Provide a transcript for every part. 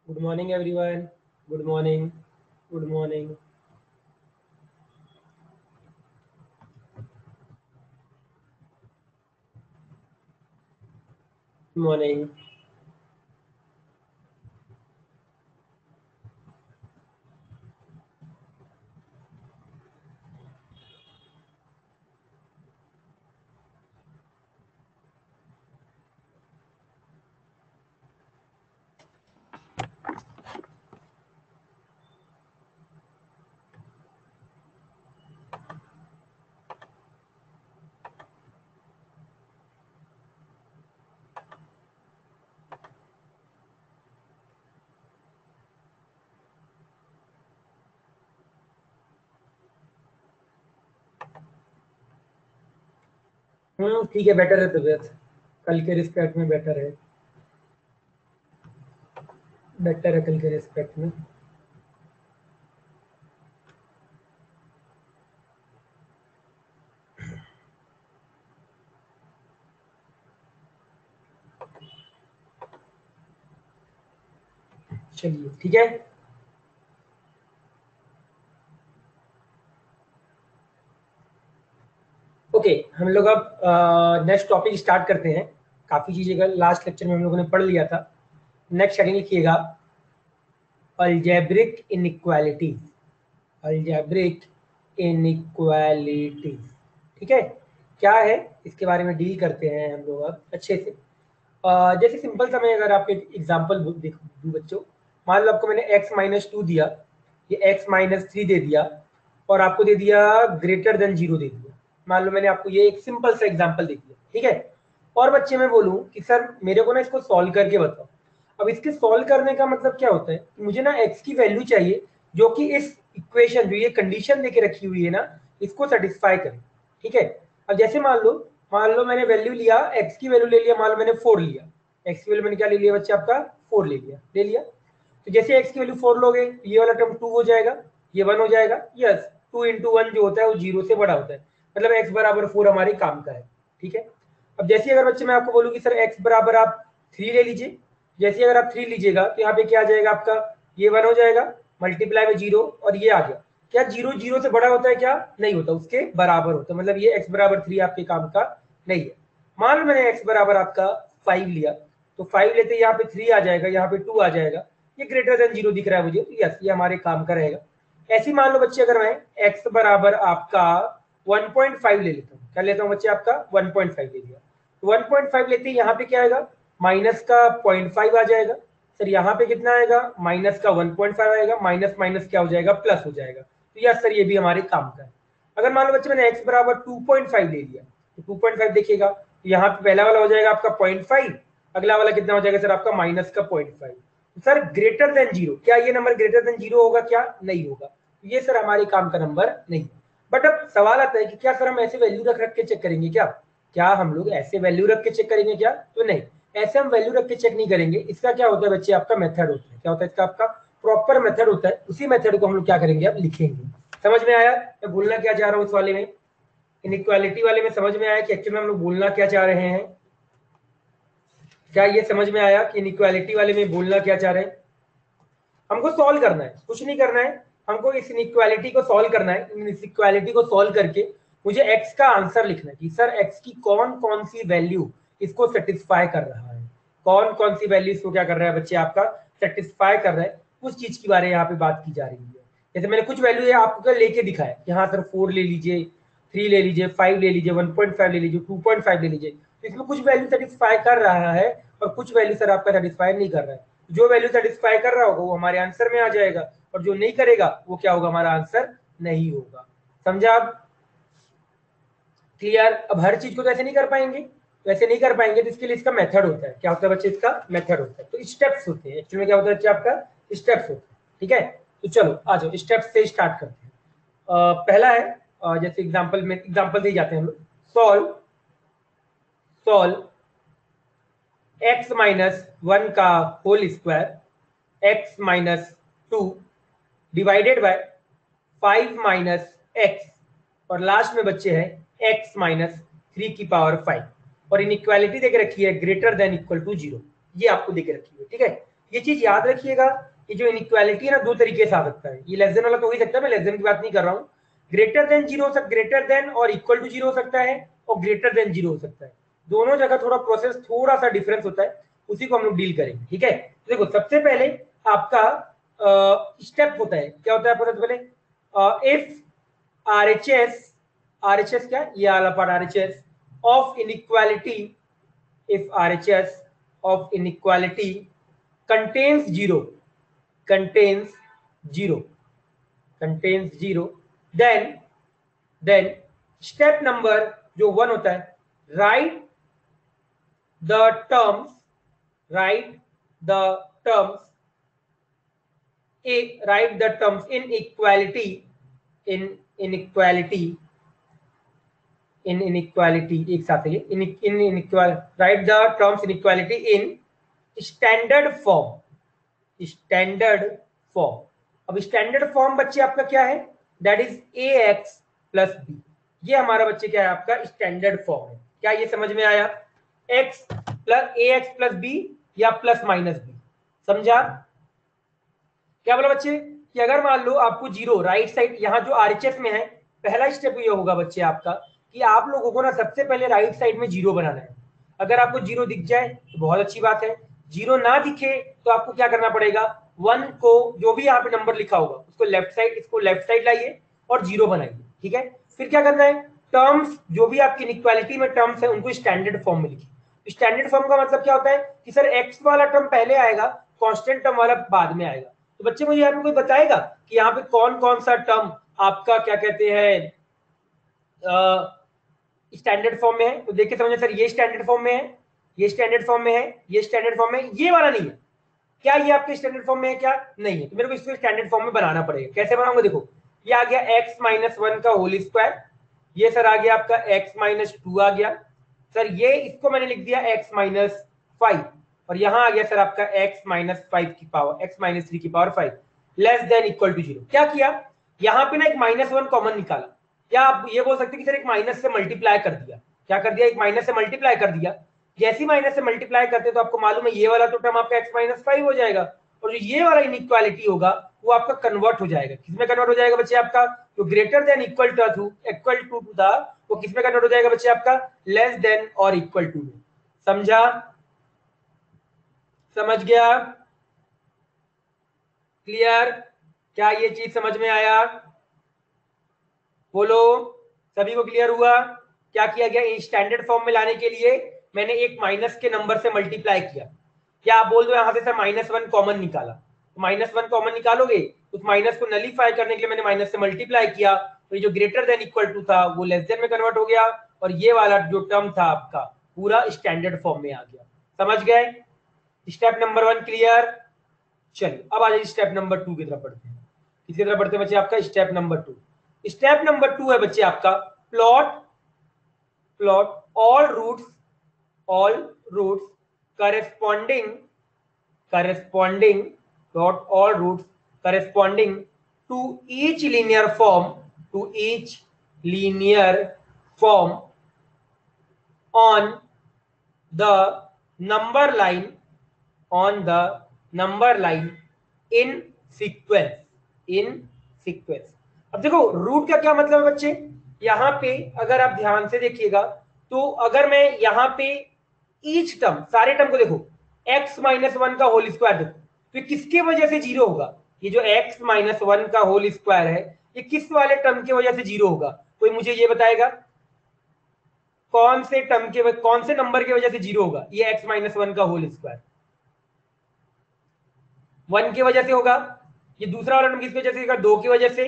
Good morning, everyone. Good morning. Good morning. Good morning. ठीक है, better है तबीयत। कल के रिस्पेक्ट में बेटर है। बेटर है कल के रिस्पेक्ट में। चलिए ठीक है। ओके, हम लोग अब नेक्स्ट टॉपिक स्टार्ट करते हैं। काफी चीजें कल लास्ट लेक्चर में हम लोगों ने पढ़ लिया था। नेक्स्ट हेडिंग लिखिएगा, अलजेब्रिक इनइक्वालिटीज। Algebraic inequalities. ठीक है, क्या है इसके बारे में डील करते हैं हम लोग अब अच्छे से। जैसे सिंपल सा, मैं अगर आपको एक एग्जाम्पल दूं बच्चों, मान लो आपको मैंने x-2 दिया, ये x-3 दे दिया, और आपको दे दिया ग्रेटर देन 0 दे दिया। मान लो मैंने आपको ये एक सिंपल सा एग्जाम्पल दे दिया, ठीक है। और बच्चे मैं बोलूं कि सर मेरे को ना इसको सॉल्व करके बताओ। अब इसके सॉल्व करने का मतलब क्या होता है कि मुझे ना x की वैल्यू चाहिए जो कि इस इक्वेशन, जो ये कंडीशन देके रखी हुई है ना, इसको सेटिस्फाई करे। ठीक है, अब जैसे मान लो मैंने वैल्यू लिया, x की वैल्यू ले लिया, मान लो मैंने 4 लिया। x की वैल्यू मैंने क्या ले लिया बच्चे, आपका 4 ले लिया। तो जैसे x की वैल्यू 4 लोगे, ये वाला टर्म 2 हो जाएगा, ये 1 हो जाएगा। यस, 2 इंटू 1 जो होता है वो 0 से बड़ा होता है, मतलब x बराबर 4 हमारे काम का है। ठीक है, अब जैसे अगर बच्चे मैं आपको बोलूँ कि सर x बराबर आप 3 ले लीजिए, जैसे अगर आप 3 लीजिएगा तो यहाँ पे क्या आ जाएगा आपका, ये 1 हो जाएगा, मल्टीप्लाई में 0, और ये आ गया। क्या 0 0 से बड़ा होता है? क्या नहीं होता, उसके बराबर होता है। मतलब ये x बराबर 3 आपके काम का नहीं है। मान लो मैंने x बराबर आपका 5 लिया, तो 5 लेते यहाँ पे 3 आ जाएगा, यहाँ पे 2 आ जाएगा, ये ग्रेटर देन 0 दिख रहा है मुझे, तो यस ये हमारे काम का रहेगा। ऐसी मान लो बच्चे अगर मैं x बराबर आपका 1.5 ले लेता हूँ, क्या लेता हूँ बच्चे, आपका 1.5 ले लिया, तो 1.5 लेते ही यहाँ पे क्या आएगा, माइनस का 0.5 आ जाएगा। सर यहाँ पे कितना आएगा, माइनस का 1.5 आएगा, माइनस माइनस क्या हो जाएगा, प्लस हो जाएगा। तो यस सर ये भी हमारे काम का है। अगर मान लो बच्चे मैंने x बराबर 2.5 ले लिया, तो 2.5 देखिएगा, तो यहाँ पे पहला वाला हो जाएगा आपका 0.5, अगला वाला कितना हो जाएगा सर आपका माइनस का 0.5। सर ग्रेटर देन 0, क्या ये नंबर ग्रेटर देन 0 होगा? क्या नहीं होगा, ये सर हमारे काम का नंबर नहीं। बट अब सवाल आता है कि क्या सर हम ऐसे वैल्यू रख रख के चेक करेंगे क्या? क्या हम लोग ऐसे वैल्यू रख के चेक करेंगे क्या? तो नहीं, ऐसे हम वैल्यू रख के चेक नहीं करेंगे। इसका क्या होता है बच्चे, आपका मेथड होता है। क्या होता है इसका? आपका प्रॉपर मेथड होता है। उसी मेथड को हम लोग क्या करेंगे, अब लिखेंगे। समझ में आया मैं बोलना क्या चाह रहा हूँ इस वाले में? इनइक्वालिटी वाले में समझ में आया कि एक्चुअली हम लोग बोलना क्या चाह रहे हैं? क्या ये समझ में आया कि इनइक्वालिटी वाले में बोलना क्या चाह रहे हैं? हमको सॉल्व करना है, कुछ नहीं करना है, हमको इस इनइक्वालिटी को सॉल्व करना है। इस इक्वालिटी को सॉल्व करके मुझे x का आंसर लिखना है कि सर x की कौन कौन सी वैल्यू इसको सेटिस्फाई कर रहा है, कौन कौन सी वैल्यू इसको क्या कर रहा है बच्चे, आपका सेटिस्फाई कर रहा है। उस चीज के बारे में यहाँ पे बात की जा रही है। जैसे मैंने कुछ वैल्यू आपको लेके दिखाया कि हाँ सर 4 ले लीजिए, 3 ले लीजिए, 5 ले लीजिए, 1.5 ले लीजिए, 2.5 ले लीजिए, तो इसमें कुछ वैल्यू सेटिस्फाई कर रहा है और कुछ वैल्यू सर आपका सेटिस्फाई नहीं कर रहा है। जो वैल्यू सेटिस्फाई कर रहा होगा वो हमारे आंसर में आ जाएगा, और जो नहीं करेगा वो क्या होगा, हमारा आंसर नहीं होगा। समझा आप? क्लियर? अब हर चीज को तो ऐसे नहीं कर पाएंगे, तो ऐसे नहीं कर पाएंगे, तो इसके लिए इसका मेथड होता है। क्या होता है बच्चे? इसका मेथड होता है। तो स्टेप्स होते हैं एक्चुअली में, क्या होता है बच्चे आपका, स्टेप्स होते हैं। ठीक है, तो चलो आ जाओ स्टेप्स से स्टार्ट करते हैं। पहला है, जैसे एग्जांपल में, एग्जांपल से ही जाते हैं हम लोग। सॉल्व सॉल्व x-1 का whole square x-2 divided by 5 - x, और लास्ट में बच्चे हैं x-3 की पावर 5, और इनइक्वालिटी देके रखी है ग्रेटर देन इक्वल टू 0, ये आपको देके रखी है। ठीक है, ये चीज याद रखिएगा, ये जो इनइक्वालिटी है ना, दो तरीके से आ सकता है। ये लेस देन वाला तो हो ही सकता है, मैं लेस देन की बात नहीं कर रहा हूँ। ग्रेटर देन जीरो हो सकता, ग्रेटर देन और इक्वल टू जीरो हो सकता है, और ग्रेटर देन जीरो हो सकता है। दोनों जगह थोड़ा प्रोसेस थोड़ा सा डिफरेंस होता है, उसी को हम लोग डील करेंगे। ठीक है, तो देखो सबसे पहले आपका स्टेप होता है, क्या होता है आपको सबसे पहले, इफ RHS क्या, ये वाला part RHS of inequality, if RHS of inequality contains zero, contains zero, contains zero, then step number जो 1 होता है, write the terms, write the terms, write the terms in equality, in inequality, in inequality एक साथ है, in inequality, write the terms inequality in standard form, standard form. अब standard form बच्चे आपका क्या है, that is ax plus B. ये हमारा बच्चे क्या है, आपका स्टैंडर्ड फॉर्म है। क्या ये समझ में आया, ax प्लस बी या प्लस माइनस बी, समझा? क्या बोला बच्चे कि अगर मान लो आपको जीरो राइट साइड, यहाँ जो RHS में है, पहला स्टेप ये होगा बच्चे आपका कि आप लोगों को ना सबसे पहले राइट साइड में जीरो बनाना है। अगर आपको जीरो दिख जाए तो बहुत अच्छी बात है, जीरो ना दिखे तो आपको क्या करना पड़ेगा, 1 को जो भी यहाँ पे नंबर लिखा होगा उसको लेफ्ट साइड, इसको लेफ्ट साइड लाइए और जीरो बनाइए। ठीक है, फिर क्या करना है, टर्म्स जो भी आपकी इनइक्वालिटी में टर्म्स है उनको स्टैंडर्ड फॉर्म में लिखिए। स्टैंडर्ड फॉर्म का मतलब क्या होता है कि सर एक्स वाला टर्म पहले आएगा, कांस्टेंट टर्म वाला बाद में आएगा। तो बच्चे मुझे यहाँ पे कोई बताएगा कि यहाँ पे कौन कौन सा टर्म आपका क्या कहते हैं स्टैंडर्ड फॉर्म में है? तो देखिए समझे सर, ये स्टैंडर्ड फॉर्म में है, ये स्टैंडर्ड फॉर्म में है, ये स्टैंडर्ड फॉर्म में है, ये वाला नहीं है। क्या ये आपके स्टैंडर्ड फॉर्म में है? क्या नहीं है। तो मेरे को इसको स्टैंडर्ड फॉर्म में बनाना पड़ेगा। कैसे बनाऊंगा, देखो ये आ गया x माइनस 1 का होल स्क्वायर, ये सर आ गया आपका x माइनस 2 आ गया सर, ये इसको मैंने लिख दिया x माइनस 5, और यहां आ गया सर आपका x माइनस 5 की पावर, x माइनस 3 की power 5 less than equal to 0। क्या किया, यहां पे ना एक माइनस 1 कॉमन निकाला। क्या आप ये बोल सकते हैं कि सर एक माइनस से मल्टीप्लाई कर दिया? क्या कर दिया, एक माइनस से मल्टीप्लाई कर दिया। जैसी माइनस से मल्टीप्लाई करते तो आपको मालूम है ये वाला तो टर्म आपका x माइनस 5 हो जाएगा, और जो ये वाला इनइक्वालिटी होगा वो आपका कन्वर्ट हो जाएगा। किसमें कन्वर्ट हो जाएगा बच्चे, आपका जो ग्रेटर देन इक्वल टू था वो किसमें कन्वर्ट हो जाएगा बच्चे, आपका लेस देन और इक्वल टू में। समझा, समझ गया, क्लियर? क्या ये चीज समझ में आया, बोलो, सभी को क्लियर हुआ? क्या किया गया, स्टैंडर्ड फॉर्म में लाने के लिए मैंने एक माइनस के नंबर से मल्टीप्लाई किया। क्या आप बोल दो यहां से सर माइनस 1 कॉमन निकाला, तो माइनस 1 कॉमन निकालोगे, उस माइनस को नलीफाई करने के लिए मैंने माइनस से मल्टीप्लाई किया, तो ये जो ग्रेटर देन इक्वल टू था वो लेस देन में कन्वर्ट हो गया, और ये वाला जो टर्म था आपका पूरा स्टैंडर्ड फॉर्म में आ गया। समझ गए, स्टेप नंबर 1 क्लियर? चलिए अब आ जाइए स्टेप नंबर 2 की तरफ बढ़ते हैं। किसकी तरफ बढ़ते हैं बच्चे, आपका स्टेप नंबर 2। स्टेप नंबर 2 है बच्चे आपका plot, plot all roots, all roots corresponding, corresponding, plot all roots corresponding to each linear form, to each linear form on the number line, on the number line in sequence, in sequence। अब देखो root का क्या मतलब है बच्चे, यहां पे अगर आप ध्यान से देखिएगा तो अगर मैं यहां पे ईच टर्म, सारे टर्म को देखो, x माइनस 1 का होल स्क्वायर देखो, तो किसके वजह से जीरो होगा, ये जो x माइनस 1 का होल स्क्वायर है ये किस वाले टर्म की वजह से जीरो होगा? कोई मुझे ये बताएगा कौन से टर्म के, कौन से नंबर की वजह से जीरो होगा? ये x माइनस 1 का होल स्क्वायर 1 की वजह से होगा, ये दूसरा वाला टर्म किसकी वजह से होगा, 2 की वजह से,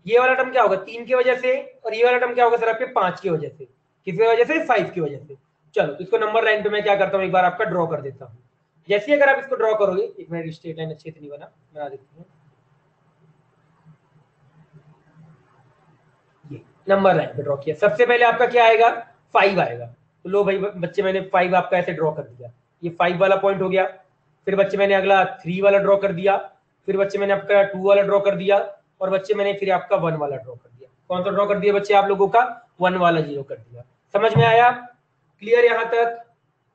ये वाला टर्म क्या होगा 3 की वजह से, और ये वाला टर्म क्या होगा सर आपके 5 की वजह से, किसकी वजह से 5 की वजह से। चलो इसको नंबर लाइन पे मैं क्या करता हूँ, एक बार आपका ड्रॉ कर देता हूँ। जैसे अगर आप इसको ड्रॉ करोगे, एक मिनट स्ट्रेट लाइन अच्छे से नहीं बना देती हूँ, ये नंबर लाइन पे ड्रॉ किया। सबसे पहले आपका क्या आएगा, 5 आएगा, तो लो भाई बच्चे मैंने 5 आपका ऐसे ड्रॉ कर दिया, ये 5 वाला पॉइंट हो गया। फिर बच्चे मैंने अगला 3 वाला ड्रॉ कर दिया, फिर बच्चे मैंने आपका 2 वाला ड्रॉ कर दिया, और बच्चे मैंने फिर आपका 1 वाला ड्रॉ कर दिया। कौन सा ड्रॉ कर दिया बच्चे आप लोगों का, 1 वाला जीरो कर दिया। समझ में आया, क्लियर? यहां तक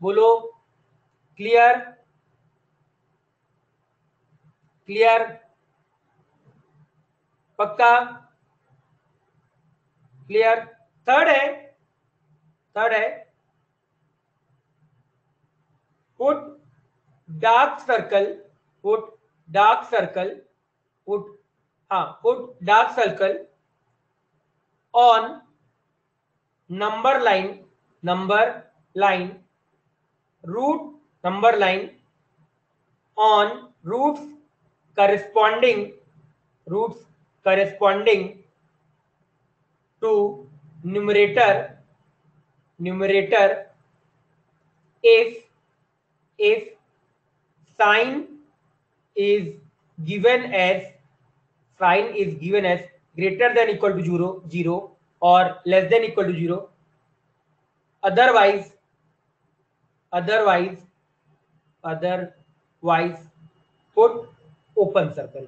बोलो क्लियर? क्लियर, पक्का, क्लियर। थर्ड है put dark circle, put dark circle, put dark circle on number line root, number line on roots corresponding to numerator if sign is given as greater than equal to 0 or less than equal to 0, otherwise put open circle,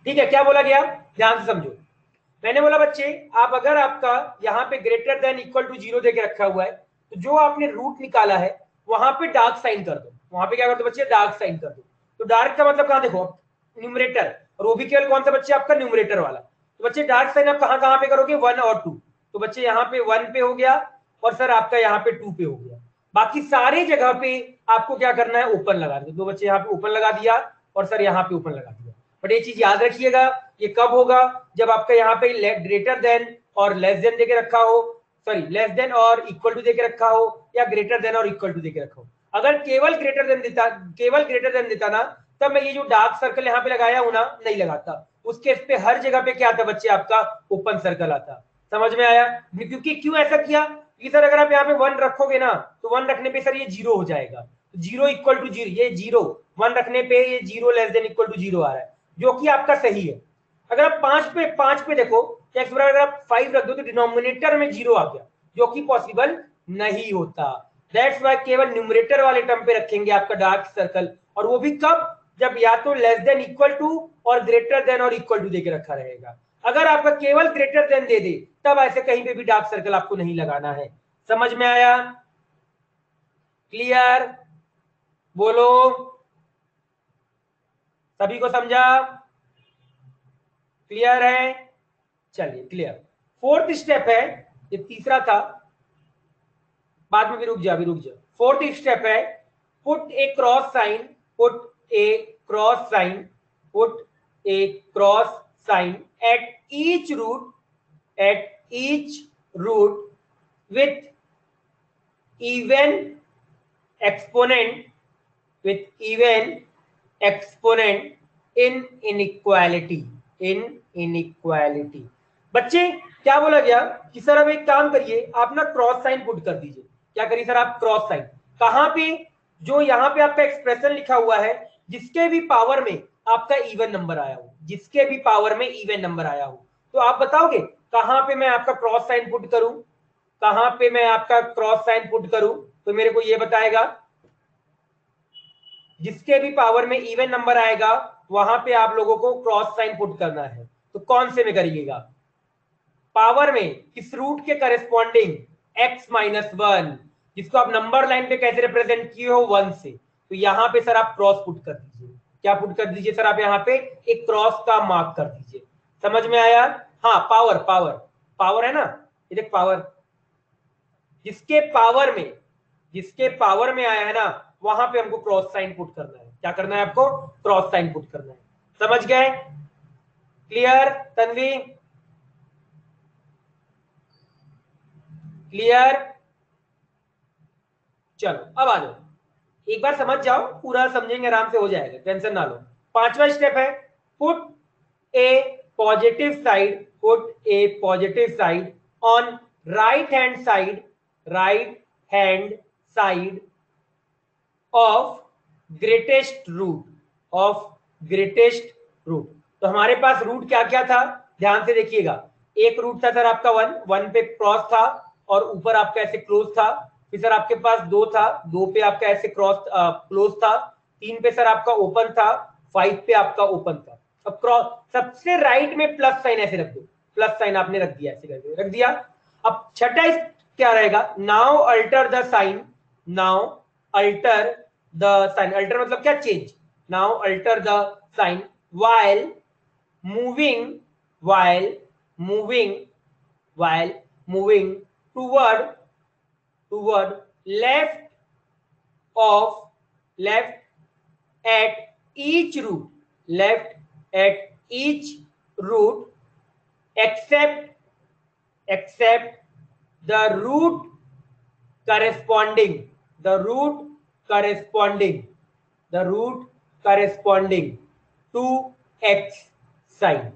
ठीक है। क्या बोला गया, ध्यान से समझो। मैंने बोला बच्चे आप अगर आपका यहाँ पे ग्रेटर देन इक्वल टू 0 देके रखा हुआ है तो जो आपने रूट निकाला है वहां पे डार्क साइन कर दो, वहां पे क्या कर दो बच्चे, डार्क साइन कर दो। तो डार्क का मतलब कहां, देखो न्यूमरेटर, और वो भी केवल कौन सा बच्चे, आपका न्यूमरेटर वाला। तो बच्चे डार्क साइन आप कहां कहां पे करोगे, 1 और 2। तो बच्चे यहाँ पे 1 पे हो गया और सर आपका यहाँ पे 2 पे हो गया। बाकी सारे जगह पे आपको क्या करना है, ओपन लगा दो। बच्चे यहाँ पे ओपन लगा दिया और सर यहाँ पे ओपन लगा दिया। बट ये चीज याद रखिएगा, ये कब होगा, जब आपका यहाँ पे ग्रेटर देन और लेस देन देके रखा हो, सॉरी लेस देन और इक्वल टू देके रखा हो, या ग्रेटर देन और इक्वल टू देके रखा हो। अगर केवल ग्रेटर देन देता ना, तब मैं ये जो डार्क सर्कल यहाँ पे लगाया हूं ना, नहीं लगाता। उसके इस पे हर जगह पे क्या आता बच्चे, आपका ओपन सर्कल आता। समझ में आया, क्योंकि क्यों ऐसा किया कि सर अगर आप यहाँ पे 1 रखोगे ना, तो 1 रखने पे सर ये 0 हो जाएगा, 0 इक्वल टू 0, ये 0 1 रखने पे ये 0 लेस देन इक्वल टू 0 आ रहा है, जो कि आपका सही है। अगर आप 5 पे देखो, अगर आप 5 रख दो तो डिनोमिनेटर में 0 आ गया, जो कि पॉसिबल नहीं होता। दैट्स वाई केवल न्यूमरेटर वाले टर्म पे रखेंगे आपका डार्क सर्कल, और वो भी कब, जब या तो लेस देन इक्वल टू और ग्रेटर देन और इक्वल टू देके रखा रहेगा। अगर आपका केवल ग्रेटर देन दे दे, तब ऐसे कहीं पे भी डार्क सर्कल आपको नहीं लगाना है। समझ में आया, क्लियर, बोलो, सभी को समझा, क्लियर है, चलिए क्लियर। फोर्थ स्टेप है, ये तीसरा था, बाद में भी रुक जा। फोर्थ स्टेप है put a cross sign at each root with even exponent in inequality। बच्चे क्या बोला गया कि सर अब एक काम करिए, आप ना क्रॉस साइन पुट कर दीजिए। क्या करिए सर, आप क्रॉस साइन कहां पे, जो यहाँ पे आपका एक्सप्रेशन लिखा हुआ है, जिसके भी पावर में आपका इवन नंबर आया हो, तो आप बताओगे कहां पे मैं आपका क्रॉस साइन पुट करूं, तो मेरे को ये बताएगा। जिसके भी पावर में इवन नंबर आएगा वहां पे आप लोगों को क्रॉस साइन पुट करना है। तो कौन से में करिएगा, पावर में किस रूट के करस्पॉन्डिंग, x-1, जिसको आप नंबर लाइन पे कैसे रिप्रेजेंट किए हो, 1 से। तो यहां पे सर आप क्रॉस पुट कर दीजिए। क्या पुट कर दीजिए सर, आप यहाँ पे एक क्रॉस का मार्क कर दीजिए। समझ में आया, हाँ पावर है ना, ये देख पावर, जिसके पावर में आया है ना, वहां पे हमको क्रॉस साइन पुट करना है। क्या करना है आपको, क्रॉस साइन पुट करना है। समझ गए, क्लियर, तन्वी क्लियर, चलो अब आ जाओ, एक बार समझ जाओ, पूरा समझेंगे आराम से हो जाएगा, टेंशन ना लो। 5वां स्टेप है put a positive side on right hand side of greatest root. तो हमारे पास रूट क्या क्या था, ध्यान से देखिएगा। एक रूट था सर आपका 1 पे क्रॉस था और ऊपर आपका ऐसे क्लोज था। फिर सर आपके पास 2 था, 2 पे आपका ऐसे क्रॉस क्लोज था। 3 पे सर आपका ओपन था, 5 पे आपका ओपन था। अब क्रॉस सबसे राइट में प्लस साइन ऐसे रख दो, प्लस साइन आपने रख दिया, ऐसे करके रख दिया। अब छठा क्या रहेगा, now alter the sign, alter मतलब क्या, change. now alter the sign while moving while moving toward left at each root except the root corresponding to x sign.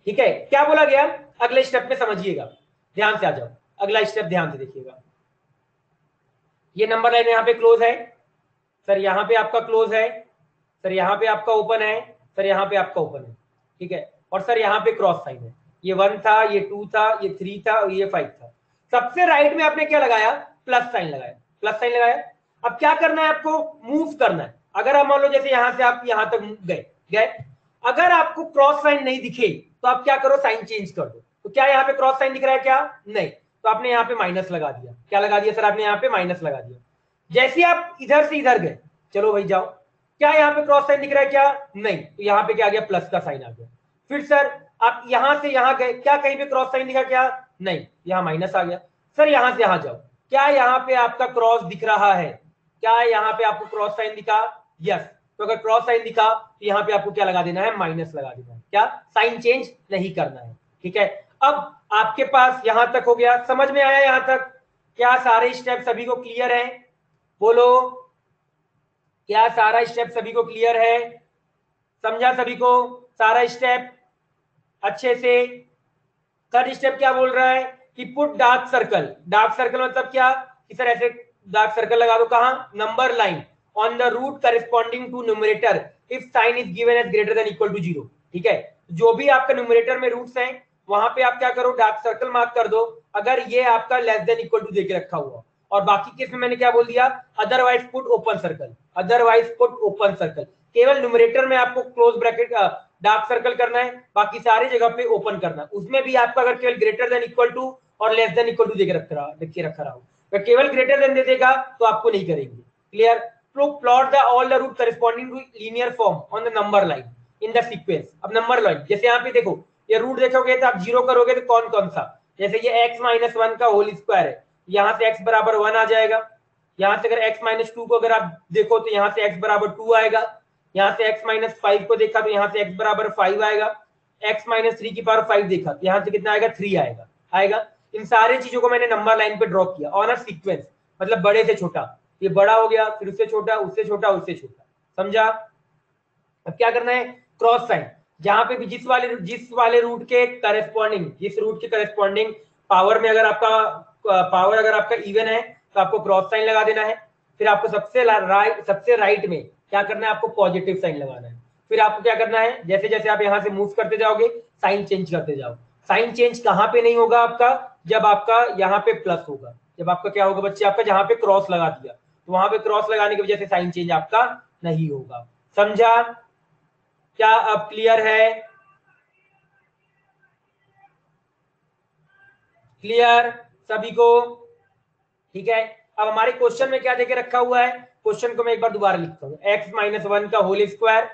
ठीक है, क्या बोला गया अगले स्टेप में समझिएगा, ध्यान से आ जाओ, अगला स्टेप ध्यान से देखिएगा। ये नंबर लाइन यहाँ पे क्लोज है सर, यहाँ पे आपका क्लोज है सर, यहाँ पे आपका ओपन है सर, यहाँ पे आपका ओपन है। ठीक है, और सर यहाँ पे क्रॉस साइन है, ये 1 था, ये 2 था, ये 3 था और ये 5 था। सबसे राइट में आपने क्या लगाया, प्लस साइन लगाया। अब क्या करना है आपको, मूव करना है। अगर आप मान लो जैसे यहाँ से आप यहाँ तक गए, अगर आपको क्रॉस साइन नहीं दिखे तो आप क्या करो, साइन चेंज कर दो। तो क्या यहाँ पे क्रॉस साइन दिख रहा है, क्या नहीं, तो आपने यहाँ पे माइनस लगा दिया। क्या लगा दिया सर, आपने यहाँ पे माइनस लगा दिया। जैसे आप इधर से इधर गए, चलो भाई जाओ, क्या यहाँ पे क्रॉस साइन दिख रहा है, क्या नहीं, तो यहाँ पे क्या आ गया, प्लस का साइन आ गया। फिर सर आप यहाँ से यहाँ गए, क्या कहीं पे क्रॉस साइन दिखा, क्या नहीं, यहाँ माइनस आ गया। सर यहाँ से यहाँ जाओ, क्या यहाँ पे आपका क्रॉस दिख रहा है, क्या यहाँ पे आपको क्रॉस साइन दिखा, यस। तो अगर क्रॉस साइन दिखा तो यहाँ पे आपको क्या लगा देना है, माइनस लगा देना है, क्या साइन चेंज नहीं करना है। ठीक है, अब आपके पास यहां तक हो गया, समझ में आया यहां तक, क्या सारे स्टेप सभी को क्लियर है, बोलो क्या सारा स्टेप सभी को क्लियर है, समझा सभी को सारा स्टेप अच्छे से। थर्ड स्टेप क्या बोल रहा है कि पुट डार्क सर्कल मतलब क्या कि सर ऐसे डार्क सर्कल लगा दो, कहां, number line on the root corresponding to numerator if sign is given as greater than equal to 0। ठीक है, जो भी आपका न्यूमरेटर में रूट्स हैं वहां पे आप क्या करो, डार्क सर्कल मार्क कर दो अगर ये आपका लेस देन इक्वल टू देके रखा हुआ। और बाकी केस में मैंने क्या बोल दिया, अदरवाइज पुट ओपन सर्कल। केवल न्यूमरेटर में आपको क्लोज ब्रैकेट डार्क सर्कल करना है, बाकी सारी जगह पे ओपन करना है। उसमें भी आपका अगर केवल ग्रेटर देन इक्वल टू और लेस देन इक्वल टू देके रखा रहा हो, अगर केवल ग्रेटर देन दे देगा तो आपको नहीं करेंगे। Clear, plot the all the root corresponding to linear form on the number line in the sequence. अब नंबर लाइन जैसे यहाँ पे देखो, ये रूट देखोगे तो आप 0 करोगे तो कौन कौन सा, जैसे ये x-1 का होल स्क्वायर है, यहाँ से x बराबर 1 आ जाएगा। यहाँ से अगर x-2 को अगर आप देखो तो यहाँ से x बराबर 2 आएगा। यहाँ से x-5 को देखा तो यहाँ से x बराबर 5 आएगा। x-3 की पावर 5 देखा तो यहाँ से कितना आएगा, 3 आएगा। इन सारी चीजों को मैंने नंबर लाइन पे ड्रॉ किया ऑन अ सीक्वेंस, मतलब बड़े से छोटा, ये बड़ा हो गया, फिर उससे छोटा, उससे छोटा, उससे छोटा, समझा। अब क्या करना है, क्रॉस साइन, जहां पे भी जिस वाले रूट के करेस्पॉन्डिंग पावर में अगर आपका इवन है तो आपको क्रॉस साइन लगा देना है। फिर आपको सबसे राइट में क्या करना है, आपको पॉजिटिव साइन लगाना है। फिर आपको क्या करना है, जैसे जैसे आप यहाँ से मूव करते जाओगे साइन चेंज करते जाओ। साइन चेंज कहाँ पे नहीं होगा आपका, जब आपका यहाँ पे प्लस होगा, जब आपका क्या होगा बच्चे, आपका जहां पे क्रॉस लगा दिया तो वहां पे क्रॉस लगाने की वजह से साइन चेंज आपका नहीं होगा। समझा, क्या अब क्लियर है, क्लियर सभी को। ठीक है, अब हमारे क्वेश्चन में क्या देके रखा हुआ है, क्वेश्चन को मैं एक बार दोबारा लिखता हूँ, x-1 का होल स्क्वायर,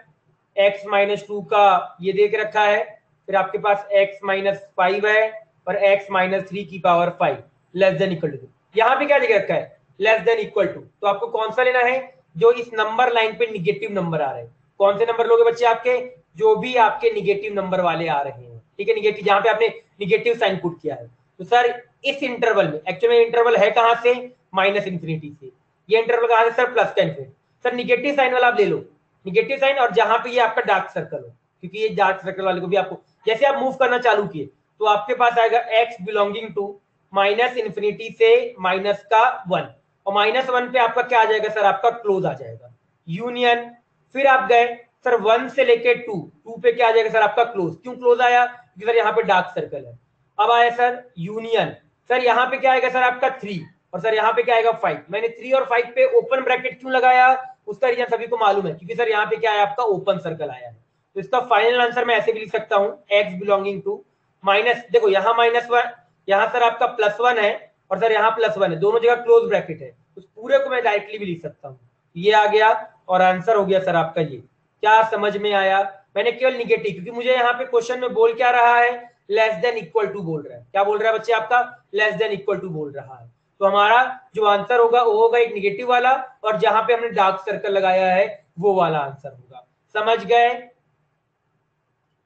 x-2 का ये देके रखा है, फिर आपके पास x-5 है और x-3 की power 5 less than equal to. यहाँ पे क्या देके रखा है, लेस देन इक्वल टू, तो आपको कौन सा लेना है, जो इस नंबर लाइन पे निगेटिव नंबर आ रहे हैं। कौन से नंबर लोगे बच्चे, आपके जो भी आपके निगेटिव नंबर वाले आ रहे हैं। ठीक है, निगेटिव जहां पे आपने निगेटिव साइन पुट किया है, तो सर इस इंटरवल में, एक्चुअली इंटरवल है कहां से, माइनस इन्फिनिटी से, ये इंटरवल कहां से सर, प्लस का इन्फिनिटी। सर निगेटिव साइन वाला आप ले लो, निगेटिव साइन, और जहां पे ये आपका डार्क सर्कल हो, क्योंकि ये डार्क सर्कल वाले को भी आपको जैसे आप मूव करना चालू किए तो आपके पास आएगा x belonging to minus infinity से माइनस का 1, और -1 पे आपका क्या आ जाएगा सर, आपका क्लोज आ जाएगा, यूनियन। फिर आप गए सर 1 से लेके 2 पे क्या आ जाएगा सर, आपका क्लोज। क्यों क्लोज आया, क्योंकि सर यहाँ पे डार्क सर्कल है। अब आया सर यूनियन, सर यहाँ पे क्या आएगा सर, आपका 3, और सर यहाँ पे क्या आएगा 5। मैंने 3 और 5 पे ओपन ब्रैकेट क्यों लगाया, उसका रीजन सभी को मालूम है, क्योंकि सर यहाँ पे क्या है, आपका ओपन सर्कल आया है। तो इसका फाइनल आंसर मैं ऐसे भी लिख सकता हूँ, x बिलोंगिंग टू माइनस, देखो यहाँ -1, यहाँ सर आपका +1 है और सर यहाँ +1 है, दोनों जगह क्लोज ब्रैकेट है, उस पूरे को मैं डायरेक्टली भी लिख सकता हूँ। ये आ गया और आंसर हो गया सर आपका ये। क्या समझ में आया? मैंने केवल निगेटिव, क्योंकि मुझे यहाँ पे क्वेश्चन में बोल क्या रहा है, लेस देन इक्वल टू बोल रहा है। क्या बोल रहा है बच्चे आपका? लेस देन इक्वल टू बोल रहा है। तो हमारा जो आंसर होगा वो होगा एक निगेटिव वाला, और जहां पे हमने डार्क सर्कल लगाया है वो वाला आंसर होगा। समझ गए?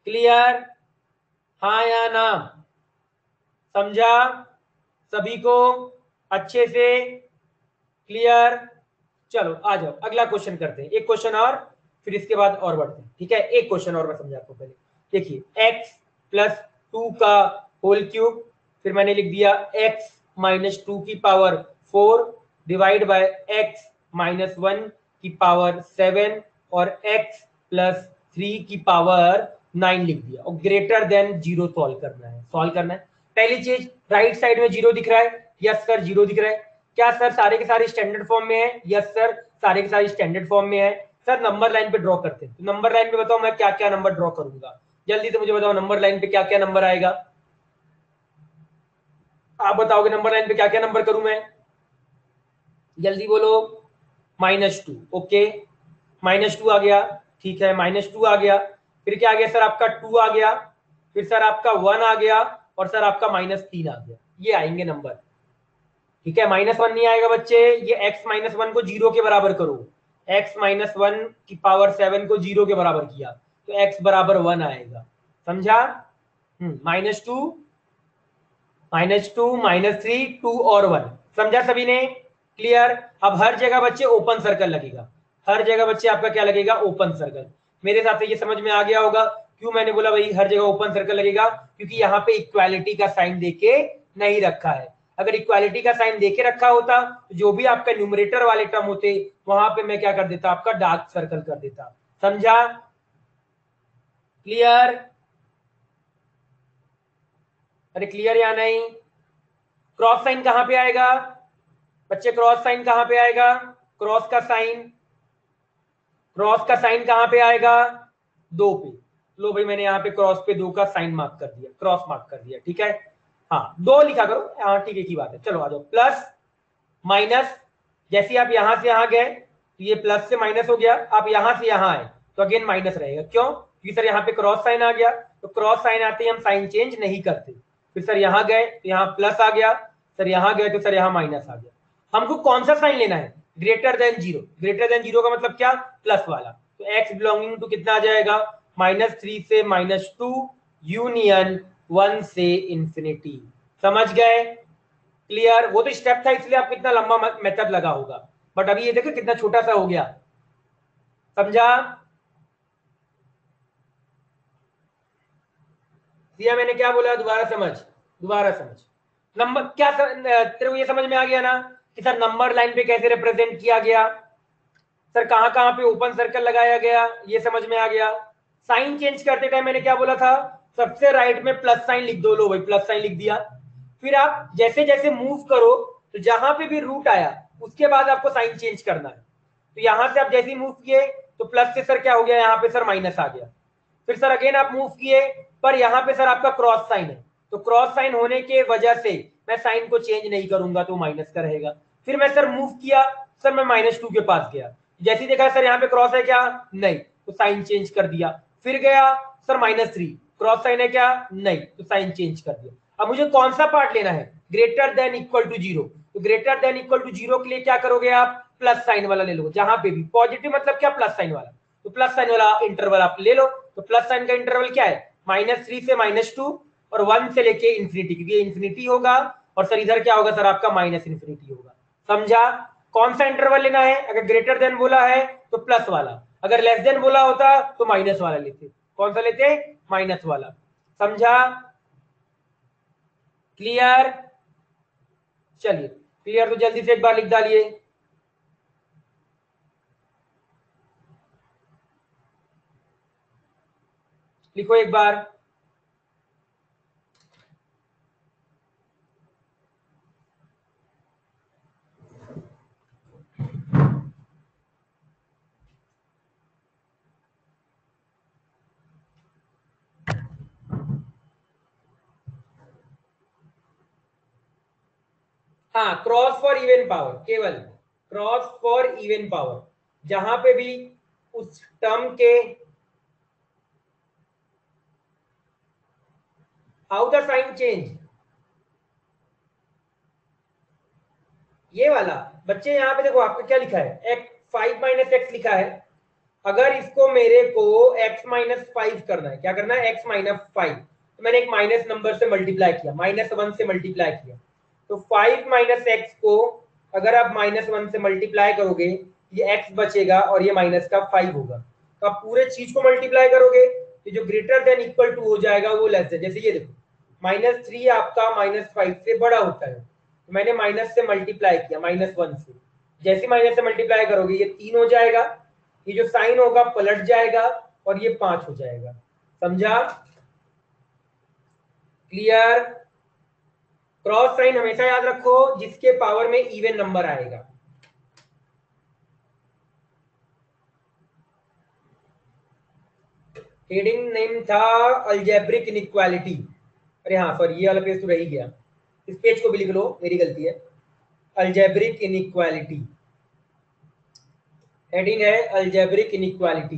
क्लियर? हाँ या ना? समझा सभी को अच्छे से? क्लियर? चलो आ जाओ, अगला क्वेश्चन करते हैं, एक क्वेश्चन और, फिर इसके बाद और बढ़ते हैं। ठीक है, एक क्वेश्चन और मैं समझाता हूँ पहले। देखिए x प्लस 2 का होल क्यूब, फिर मैंने लिख दिया x माइनस 2 की power 4 divide by x minus 1 की पावर 7 और x प्लस 3 की पावर 9 लिख दिया, और ग्रेटर देन 0 सॉल्व करना है। सॉल्व करना है, पहली चीज राइट साइड में 0 दिख रहा है, यस सर 0 दिख रहा है। क्या सर सारे के सारे स्टैंडर्ड फॉर्म में है? यस सर सारे के सारे स्टैंडर्ड फॉर्म में है। सर नंबर लाइन पे ड्रॉ करते हैं, तो नंबर लाइन पे बताओ मैं क्या क्या नंबर ड्रॉ करूंगा, जल्दी से मुझे बताओ नंबर लाइन पे क्या क्या नंबर आएगा। आप बताओगे नंबर लाइन पे क्या क्या नंबर करूं मैं, जल्दी बोलो। -2, ओके, -2 आ गया, ठीक है, -2 आ गया। फिर क्या आ गया सर आपका? 2 आ गया, फिर सर आपका 1 आ गया, और सर आपका -3 आ गया। ये आएंगे नंबर, ठीक है। -1 नहीं आएगा बच्चे, ये x -1 को 0 के बराबर करो, x -1 की पावर 7 को 0 के बराबर किया तो x बराबर 1 आएगा। समझा? -2, -2, -3, 2 और 1। समझा सभी ने? क्लियर? अब हर जगह बच्चे ओपन सर्कल लगेगा, हर जगह बच्चे आपका क्या लगेगा? Open circle. मेरे हिसाब से ये समझ में आ गया होगा क्यों मैंने बोला भाई हर जगह ओपन सर्कल लगेगा, क्योंकि यहाँ पे इक्वालिटी का साइन देके नहीं रखा है। अगर इक्वालिटी का साइन देके रखा होता तो जो भी आपका न्यूमरेटर वाले टर्म होते वहां पे मैं क्या कर देता? आपका डार्क सर्कल कर देता। समझा? क्लियर? अरे क्लियर या नहीं? क्रॉस साइन कहां पे आएगा बच्चे? क्रॉस साइन कहां पे आएगा? क्रॉस का साइन, क्रॉस का साइन कहां पे आएगा? 2 पे। लो भाई मैंने यहाँ पे क्रॉस पे 2 का साइन मार्क कर दिया, क्रॉस मार्क कर दिया, ठीक है। हाँ 2 लिखा करो, हाँ ठीक है की बात है। चलो आ जाओ, प्लस माइनस, जैसे आप यहां से यहां गए तो ये प्लस से माइनस हो गया, आप यहां से यहां आए तो अगेन माइनस रहेगा। क्यों? क्योंकि सर यहाँ पे क्रॉस साइन आ गया, तो क्रॉस साइन आते ही हम साइन चेंज नहीं करते। फिर सर यहाँ गए तो यहाँ प्लस आ गया, सर यहाँ गए तो सर यहाँ माइनस आ गया। हमको कौन सा साइन लेना है? Greater then 0। ग्रेटर देन 0 का मतलब क्या? प्लस वाला। तो x बिलोंगिंग टू कितना आ जाएगा? -3 से -2 यूनियन 1 से इंफिनिटी। समझ गए? क्लियर? वो तो स्टेप था इसलिए आपको इतना लंबा मेथड लगा होगा, बट अभी ये देखो कितना छोटा सा हो गया। समझा? दिया मैंने क्या बोला? दोबारा समझ, दोबारा समझ। नंबर क्या तेरे को ये समझ में आ गया ना कि सर नंबर लाइन पे कैसे रिप्रेजेंट किया गया, सर कहां कहां पे ओपन सर्कल लगाया गया, ये समझ में आ गया। साइन चेंज करते टाइम मैंने क्या बोला था? सबसे राइट में प्लस साइन लिख दो। लो भाई प्लस साइन लिख दिया। फिर आप जैसे जैसे मूव करो तो जहां पे भी रूट आया उसके बाद आपको साइन चेंज करना है। तो यहां से आप जैसे ही मूव किए तो प्लस से सर क्या हो गया? यहाँ पे सर माइनस आ गया। फिर सर अगेन आप मूव किए, पर यहाँ पे सर आपका क्रॉस साइन है, तो क्रॉस साइन होने के वजह से मैं साइन को चेंज नहीं करूंगा तो माइनस का रहेगा। फिर मैं सर मूव किया, सर मैं -2 के पास गया, जैसे ही देखा सर यहाँ पे क्रॉस है क्या? नहीं, तो साइन चेंज कर दिया। फिर गया सर -3, क्रॉस साइन है क्या? नहीं, तो साइन चेंज कर दिया। अब मुझे कौन सा पार्ट लेना है? Greater than equal to 0। तो ग्रेटर देन इक्वल टू 0 के लिए क्या करोगे आप? प्लस साइन वाला ले लो, जहां पे भी पॉजिटिव मतलब क्या? प्लस साइन वाला। तो प्लस साइन वाला इंटरवल आप ले लो। तो प्लस साइन का इंटरवल क्या है? -3 से -2 और 1 से लेके इंफिनिटी, क्योंकि इंफिनिटी होगा और सर इधर क्या होगा? सर आपका -इंफिनिटी होगा। समझा? कौन सा इंटरवल लेना है? अगर ग्रेटर देन बोला है तो प्लस वाला, अगर लेस देन बोला होता तो माइनस वाला लेते। कौन सा लेते? माइनस वाला। समझा? क्लियर? चलिए क्लियर, तो जल्दी से एक बार लिख डालिए। लिखो एक बार। हाँ, क्रॉस फॉर इवन पावर, केवल क्रॉस फॉर इवन पावर, जहां पे भी उस टर्म के हाउ द साइन चेंज, ये वाला बच्चे यहाँ पे देखो आपका क्या लिखा है, एक्स 5 - x लिखा है। अगर इसको मेरे को x-5 करना है, क्या करना है, x-5, तो मैंने एक माइनस नंबर से मल्टीप्लाई किया, -1 से मल्टीप्लाई किया, तो 5 - x को अगर आप -1 से मल्टीप्लाई करोगे, ये x बचेगा और ये माइनस का 5 होगा। तो आप पूरे चीज को मल्टीप्लाई करोगे तो जो ग्रेटर देन इक्वल टू हो जाएगा वो लेस देन, जैसे ये देखो -3 आपका -5 से बड़ा होता है, तो मैंने माइनस से मल्टीप्लाई किया -1 से, जैसे माइनस से मल्टीप्लाई करोगे ये 3 हो जाएगा, ये जो साइन होगा पलट जाएगा और ये 5 हो जाएगा। समझा? क्लियर? क्रॉस साइन हमेशा याद रखो जिसके पावर में इवन नंबर आएगा। हेडिंग नेम था अलजेब्रिक इनइक्वालिटी। अरे हाँ सॉरी, ये वाला पेज तो रह ही गया, इस पेज को भी लिख लो, मेरी गलती है। अलजेब्रिक इनइक्वालिटी, हेडिंग है अलजेब्रिक इनइक्वालिटी।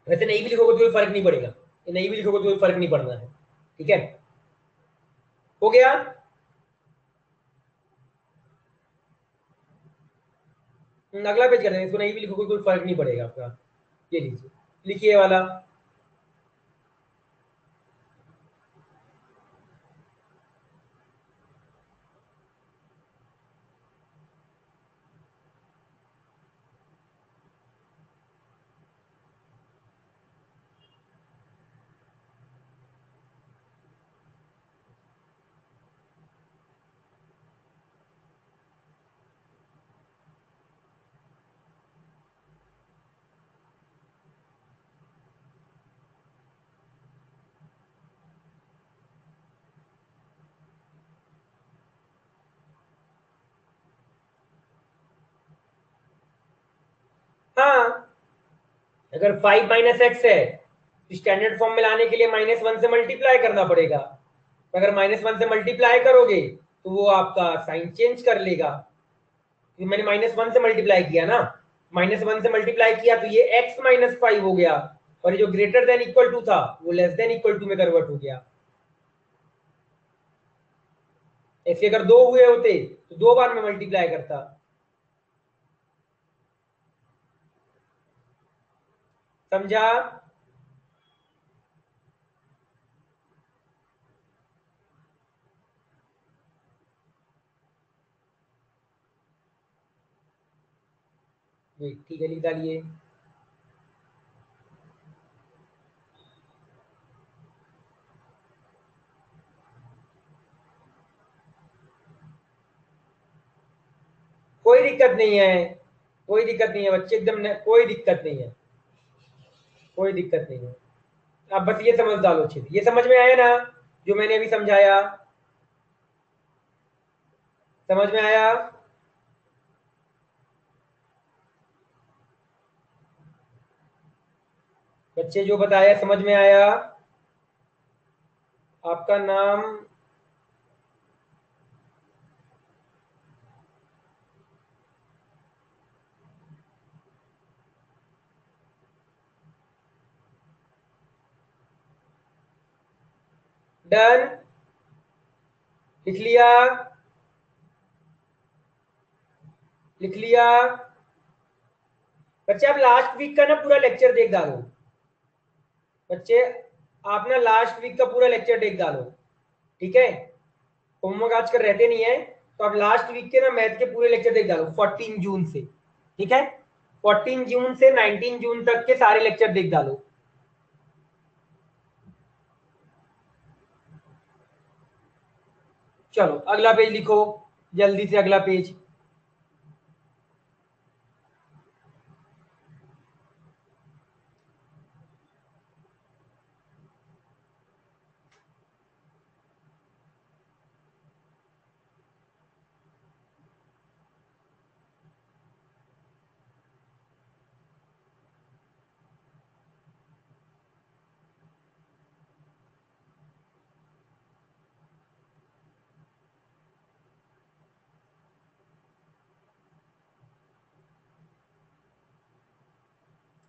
वैसे नहीं भी लिखोगे तो कोई फर्क नहीं पड़ेगा, नहीं भी लिखोगे तो कोई फर्क नहीं पड़ना है, ठीक है? हो गया? अगला पेज कर देंगे, इसको नहीं भी लिखोगे कोई फर्क नहीं पड़ेगा आपका। ये लीजिए, लिखिए वाला। हाँ, अगर 5 - x है तो स्टैंडर्ड फॉर्म में लाने के लिए -1 से मल्टीप्लाई करना पड़ेगा, तो अगर -1 से मल्टीप्लाई करोगे तो वो आपका साइन चेंज कर लेगा। तो मैंने -1 से मल्टीप्लाई किया ना, -1 से मल्टीप्लाई किया तो ये x-5 हो गया, और ये जो ग्रेटर देन इक्वल टू था वो लेस देन इक्वल टू में कन्वर्ट हो गया। ऐसे अगर 2 हुए होते तो 2 बार में मल्टीप्लाई करता। समझा? ठीक है, लिख डालिए। कोई दिक्कत नहीं है, कोई दिक्कत नहीं है बच्चे, एकदम कोई दिक्कत नहीं है, कोई दिक्कत नहीं है। आप बस ये समझ डालो अच्छे से, ये समझ में आया ना जो मैंने अभी समझाया? समझ में आया? बच्चे जो बताया समझ में आया? आपका नाम? डन? लिख लिया? लिख लिया? बच्चे आप लास्ट वीक का ना पूरा लेक्चर देख डालो। बच्चे आप ना लास्ट वीक का पूरा लेक्चर देख डालो, ठीक है? होमवर्क आजकल रहते नहीं है, तो आप लास्ट वीक के ना मैथ के पूरे लेक्चर देख डालो 14 जून से, ठीक है? 14 जून से 19 जून तक के सारे लेक्चर देख डालो। चलो अगला पेज लिखो, जल्दी से अगला page.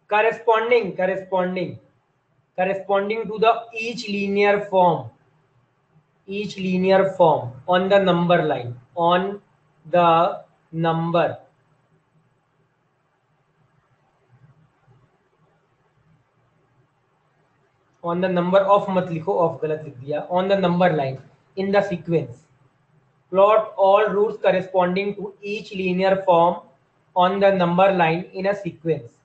corresponding to the each linear form on the number line, the number on the number of, मत लिखो, ऑफ गलत लिख दिया, on the number line in the sequence. Plot all routes corresponding to each linear form on the number line in a sequence.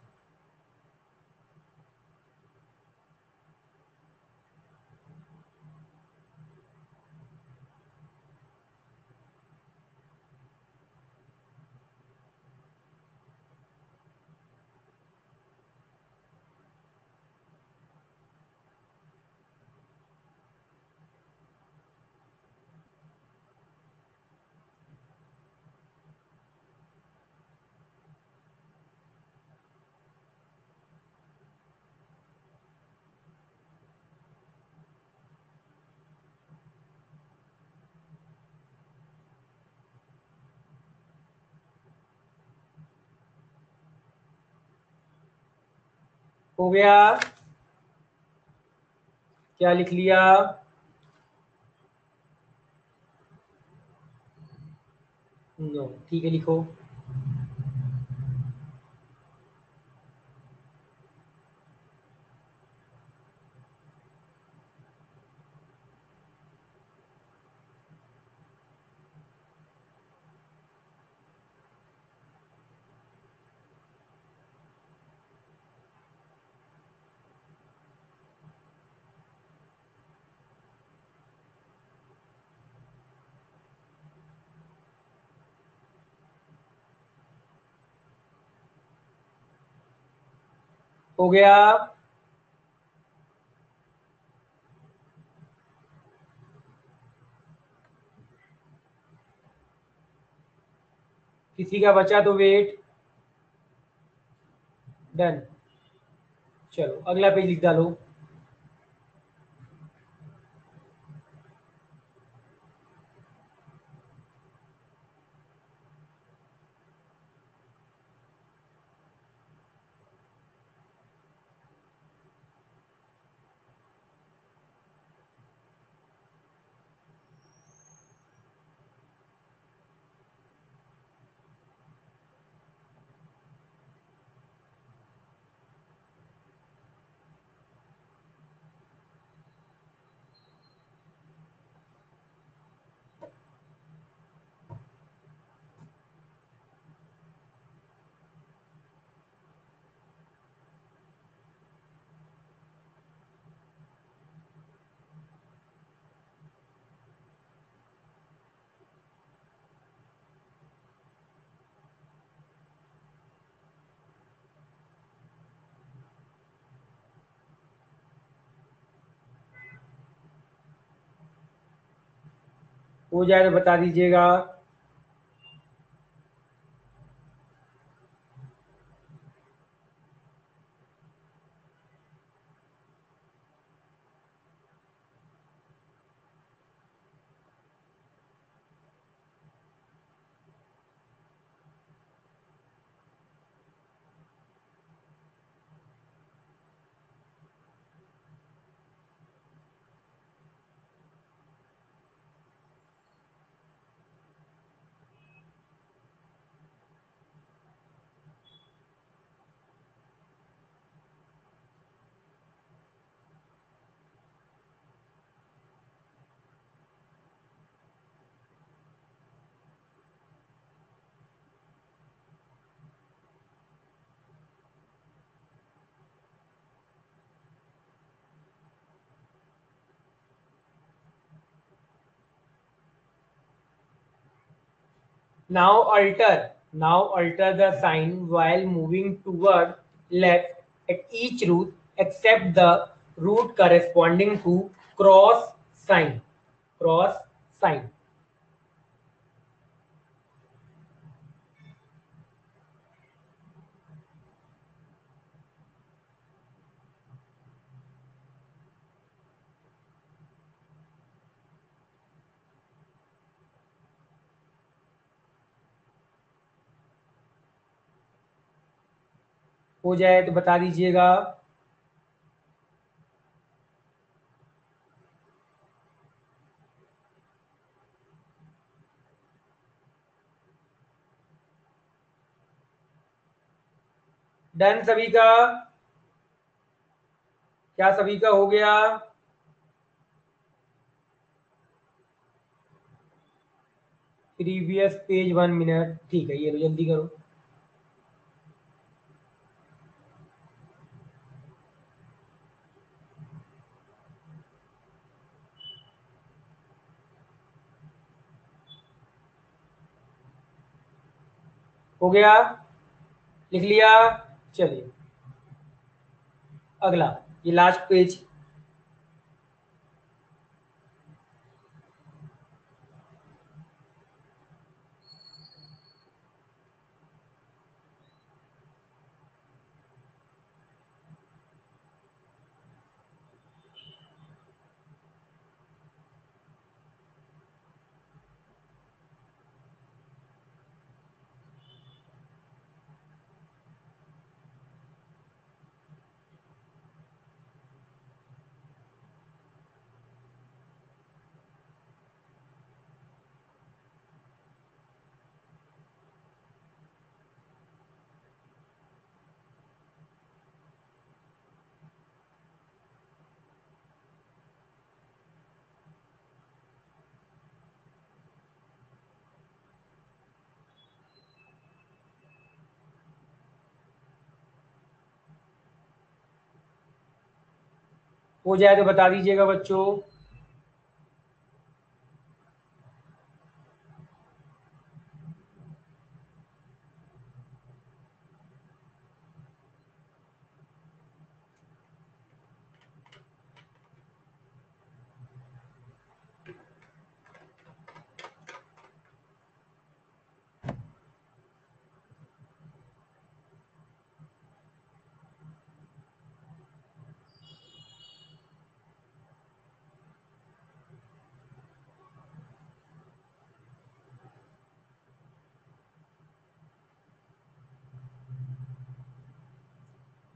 हो गया? क्या लिख लिया? नो, ठीक है, लिखो। हो गया? किसी का बचा तो वेट। डन। चलो अगला पेज लिख डालो। हो जाए तो बता दीजिएगा। Now alter the sign while moving toward left at each root except the root corresponding to cross sign. Cross sign. हो जाए तो बता दीजिएगा। डन सभी का? क्या सभी का हो गया? प्रीवियस पेज 1 मिनट, ठीक है, ये लो जल्दी करो। हो गया? लिख लिया? चलिए अगला, ये लास्ट पेज। हो जाए तो बता दीजिएगा बच्चों।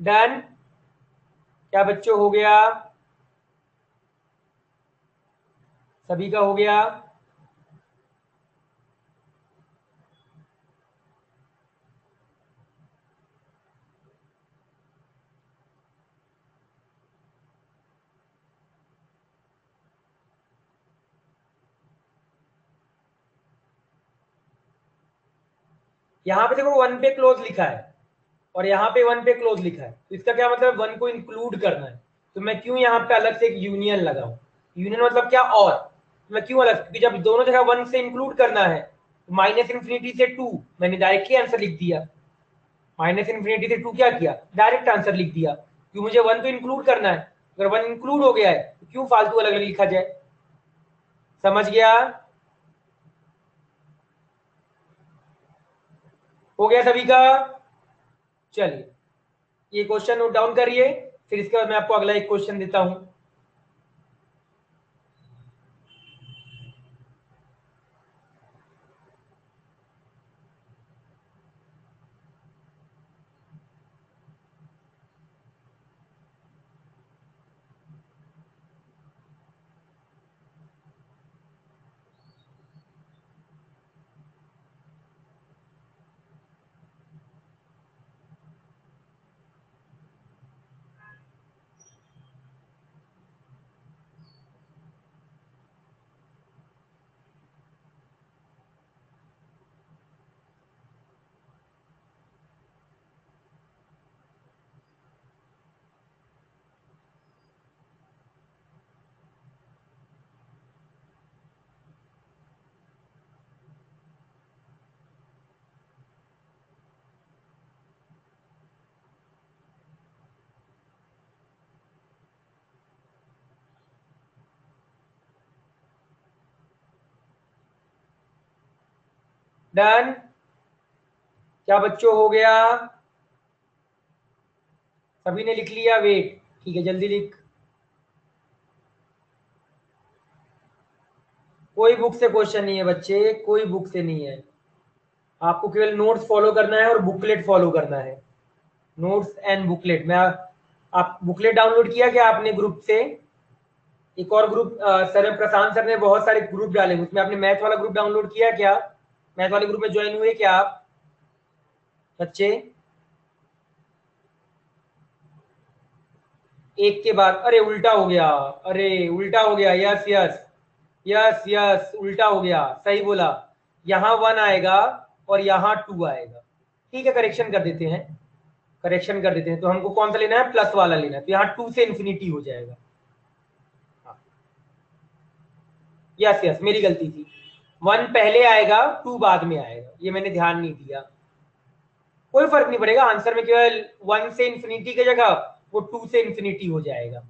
डन? क्या बच्चों हो गया? सभी का हो गया? यहाँ पे देखो 1 पे क्लोज लिखा है और यहाँ पे 1 पे क्लोज लिखा है, तो इसका क्या मतलब 1 को इंक्लूड करना है। तो मैं क्यों यहाँ पे अलग से एक यूनियन लगाऊं? यूनियन मतलब क्या? और तो मैं क्यों अलग, क्योंकि जब दोनों जगह 1 से इंक्लूड करना है, तो माइनस इन्फिनिटी से 2 मैंने डायरेक्टली आंसर लिख दिया। माइनस इन्फिनिटी से 2 क्या किया? डायरेक्ट आंसर लिख दिया, क्योंकि मुझे 1 तो इंक्लूड करना है। अगर 1 इंक्लूड हो गया है तो क्यों फालतू अलग अलग लिखा जाए? समझ गया? हो गया सभी का? चलिए ये क्वेश्चन नोट डाउन करिए, फिर इसके बाद मैं आपको अगला एक क्वेश्चन देता हूं। डन? क्या बच्चों हो गया? सभी ने लिख लिया? वेट, ठीक है जल्दी लिख। कोई बुक से क्वेश्चन नहीं है बच्चे, कोई बुक से नहीं है। आपको केवल नोट्स फॉलो करना है और बुकलेट फॉलो करना है। नोट्स एंड बुकलेट में आप बुकलेट डाउनलोड किया क्या आपने ग्रुप से? एक और ग्रुप सर प्रशांत सर ने बहुत सारे ग्रुप डाले, उसमें आपने मैथ वाला ग्रुप डाउनलोड किया क्या? मैथ वाले ग्रुप में ज्वाइन हुए क्या आप बच्चे? एक के बाद अरे उल्टा हो गया, अरे उल्टा हो गया, यस यस यस यस उल्टा हो गया, सही बोला। यहाँ 1 आएगा और यहाँ 2 आएगा। ठीक है, करेक्शन कर देते हैं, करेक्शन कर देते हैं। तो हमको कौन सा लेना है? प्लस वाला लेना है, तो यहाँ 2 से इंफिनिटी हो जाएगा। यस यस मेरी गलती थी, 1 पहले आएगा 2 बाद में आएगा, ये मैंने ध्यान नहीं दिया। कोई फर्क नहीं पड़ेगा आंसर में, केवल 1 से इंफिनिटी की जगह वो 2 से इंफिनिटी हो जाएगा।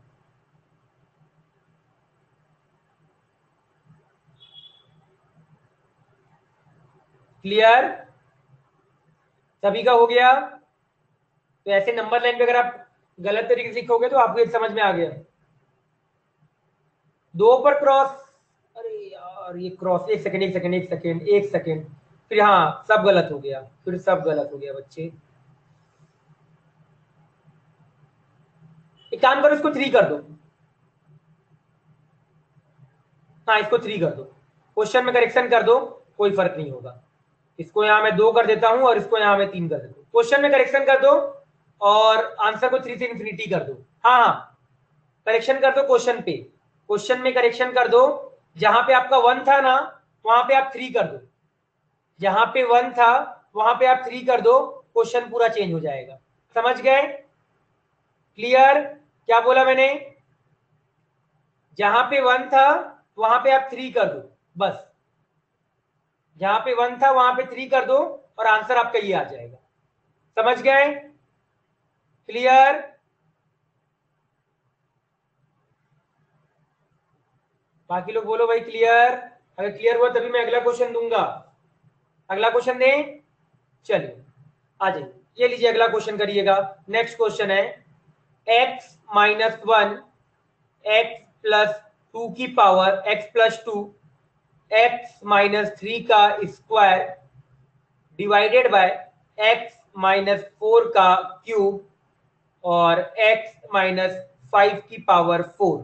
क्लियर? सभी का हो गया? तो ऐसे नंबर लाइन पे अगर आप गलत तरीके से लिखोगे तो आपको ये समझ में आ गया। 2 पर क्रॉस, अरे यार ये क्रॉस, एक सेकंड एक सेकंड एक सेकंड एक सेकंड, फिर हाँ सब गलत हो गया, फिर सब गलत हो गया बच्चे। एक काम करो, इसको 3 कर दो। हाँ इसको 3 कर दो, क्वेश्चन में करेक्शन कर दो, कोई फर्क नहीं होगा। इसको यहाँ मैं 2 कर देता हूँ और इसको यहाँ मैं 3 कर देता हूँ। क्वेश्चन में करेक्शन कर दो और आंसर को 3 से इंफिनिटी कर दो। हाँ हाँ करेक्शन कर दो क्वेश्चन पे, क्वेश्चन में करेक्शन कर दो। जहां पे आपका 1 था ना वहां पे आप 3 कर दो, जहां पे 1 था वहां पे आप 3 कर दो, क्वेश्चन पूरा चेंज हो जाएगा। समझ गए? क्लियर? क्या बोला मैंने? जहां पे 1 था वहां पे आप 3 कर दो, बस जहां पे 1 था वहां पे 3 कर दो और आंसर आपका ये आ जाएगा। समझ गए? क्लियर? बाकी लोग बोलो भाई क्लियर। अगर क्लियर हुआ तभी मैं अगला क्वेश्चन दूंगा। अगला क्वेश्चन दें? चलिए आ जाइए, ये लीजिए अगला क्वेश्चन करिएगा। नेक्स्ट क्वेश्चन है x-1 x+2 की पावर x+2 x-3 का स्क्वायर डिवाइडेड बाय x-4 का क्यूब और x-5 की पावर 4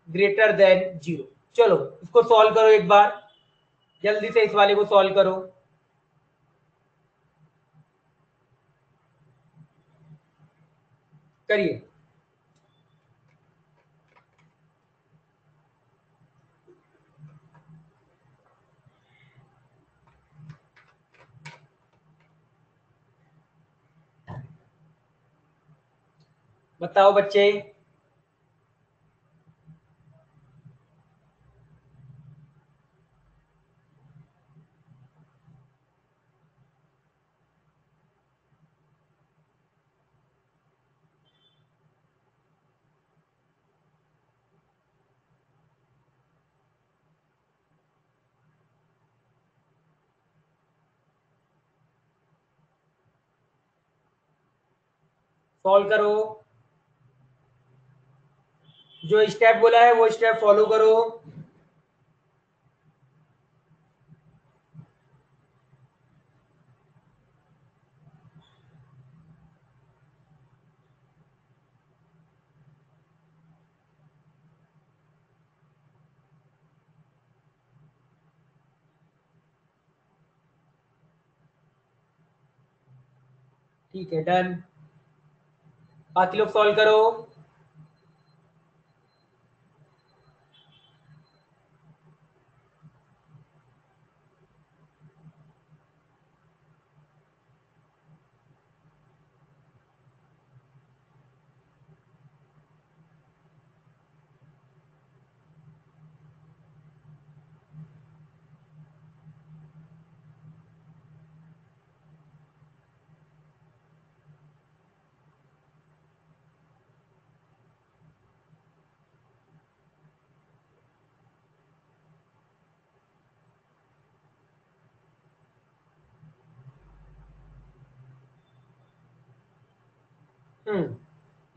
ग्रेटर देन 0। चलो इसको सॉल्व करो एक बार, जल्दी से इस वाले को सॉल्व करो। करिए। बताओ बच्चे। सॉल्व करो, जो स्टेप बोला है वो स्टेप फॉलो करो। ठीक है डन, बाकी लोग सॉल्व करो।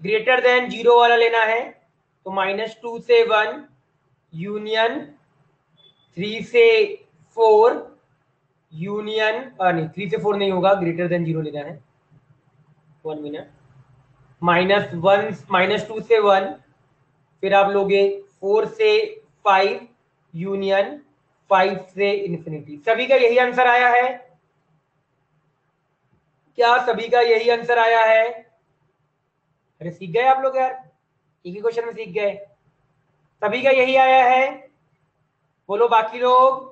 ग्रेटर देन 0 वाला लेना है, तो -2 से 1 यूनियन 3 से 4 यूनियन नहीं 3 से 4 नहीं होगा, ग्रेटर देन 0 लेना है। 1 मिनट, -2 से 1, फिर आप लोगे 4 से 5 यूनियन 5 से इंफिनिटी। सभी का यही आंसर आया है? क्या सभी का यही आंसर आया है? अरे सीख गए आप लोग यार, एक ही क्वेश्चन में सीख गए। सभी का यही आया है? बोलो बाकी लोग।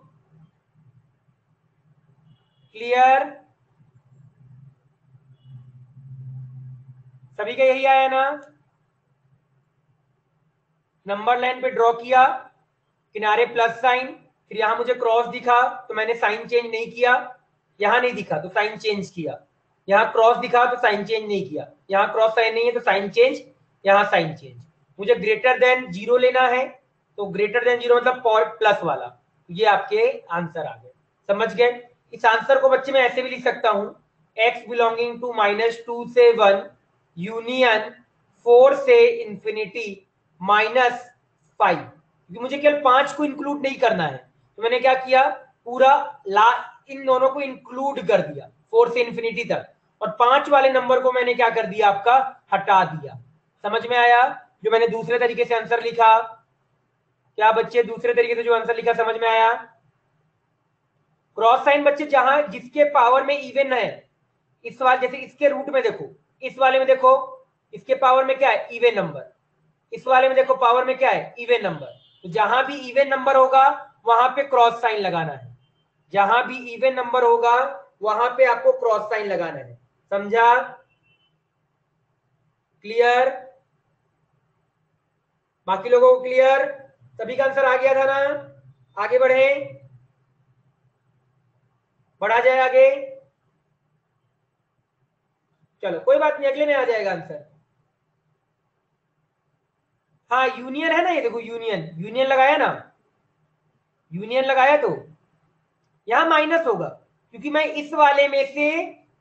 क्लियर? सभी का यही आया ना? नंबर लाइन पे ड्रॉ किया, किनारे प्लस साइन, फिर यहां मुझे क्रॉस दिखा तो मैंने साइन चेंज नहीं किया, यहां नहीं दिखा तो साइन चेंज किया, यहां क्रॉस दिखा तो साइन चेंज नहीं किया, यहां क्रॉस साइन नहीं है तो साइन चेंज, यहां साइन चेंज। मुझे ग्रेटर देन जीरो लेना है, तो ग्रेटर देन जीरो मतलब प्लस वाला। ये आपके आंसर आ गए, समझ गए? इस आंसर को बच्चे मैं ऐसे भी लिख सकता हूं, x बिलोंगिंग टू -2 से 1 यूनियन 4 से इंफिनिटी -5। क्योंकि मुझे केवल 5 को इंक्लूड नहीं करना है, तो मैंने क्या किया, पूरा ला इन दोनों को इंक्लूड कर दिया 4 से इंफिनिटी तक, और 5 वाले नंबर को मैंने क्या कर दिया, आपका हटा दिया। समझ में आया? जो मैंने दूसरे तरीके से आंसर लिखा, क्या बच्चे दूसरे तरीके से जो आंसर लिखा समझ में आया? क्रॉस साइन बच्चे जहां जिसके पावर में इवन है, इस वाले जैसे इसके रूट में देखो, इस वाले में देखो, इसके पावर में क्या है, इवन नंबर, इस वाले में देखो पावर में क्या है, इवन नंबर। तो जहां भी इवन नंबर होगा वहां पे क्रॉस साइन लगाना है, जहां भी इवन नंबर होगा वहां पे आपको क्रॉस साइन लगाना है। समझा? क्लियर? बाकी लोगों को क्लियर? सभी का आंसर आ गया था ना? आगे बढ़े, बढ़ा जाए आगे। चलो कोई बात नहीं, अगले में आ जाएगा आंसर। हाँ यूनियन है ना, ये देखो यूनियन, यूनियन लगाया ना, यूनियन लगाया तो यहां माइनस होगा, क्योंकि मैं इस वाले में से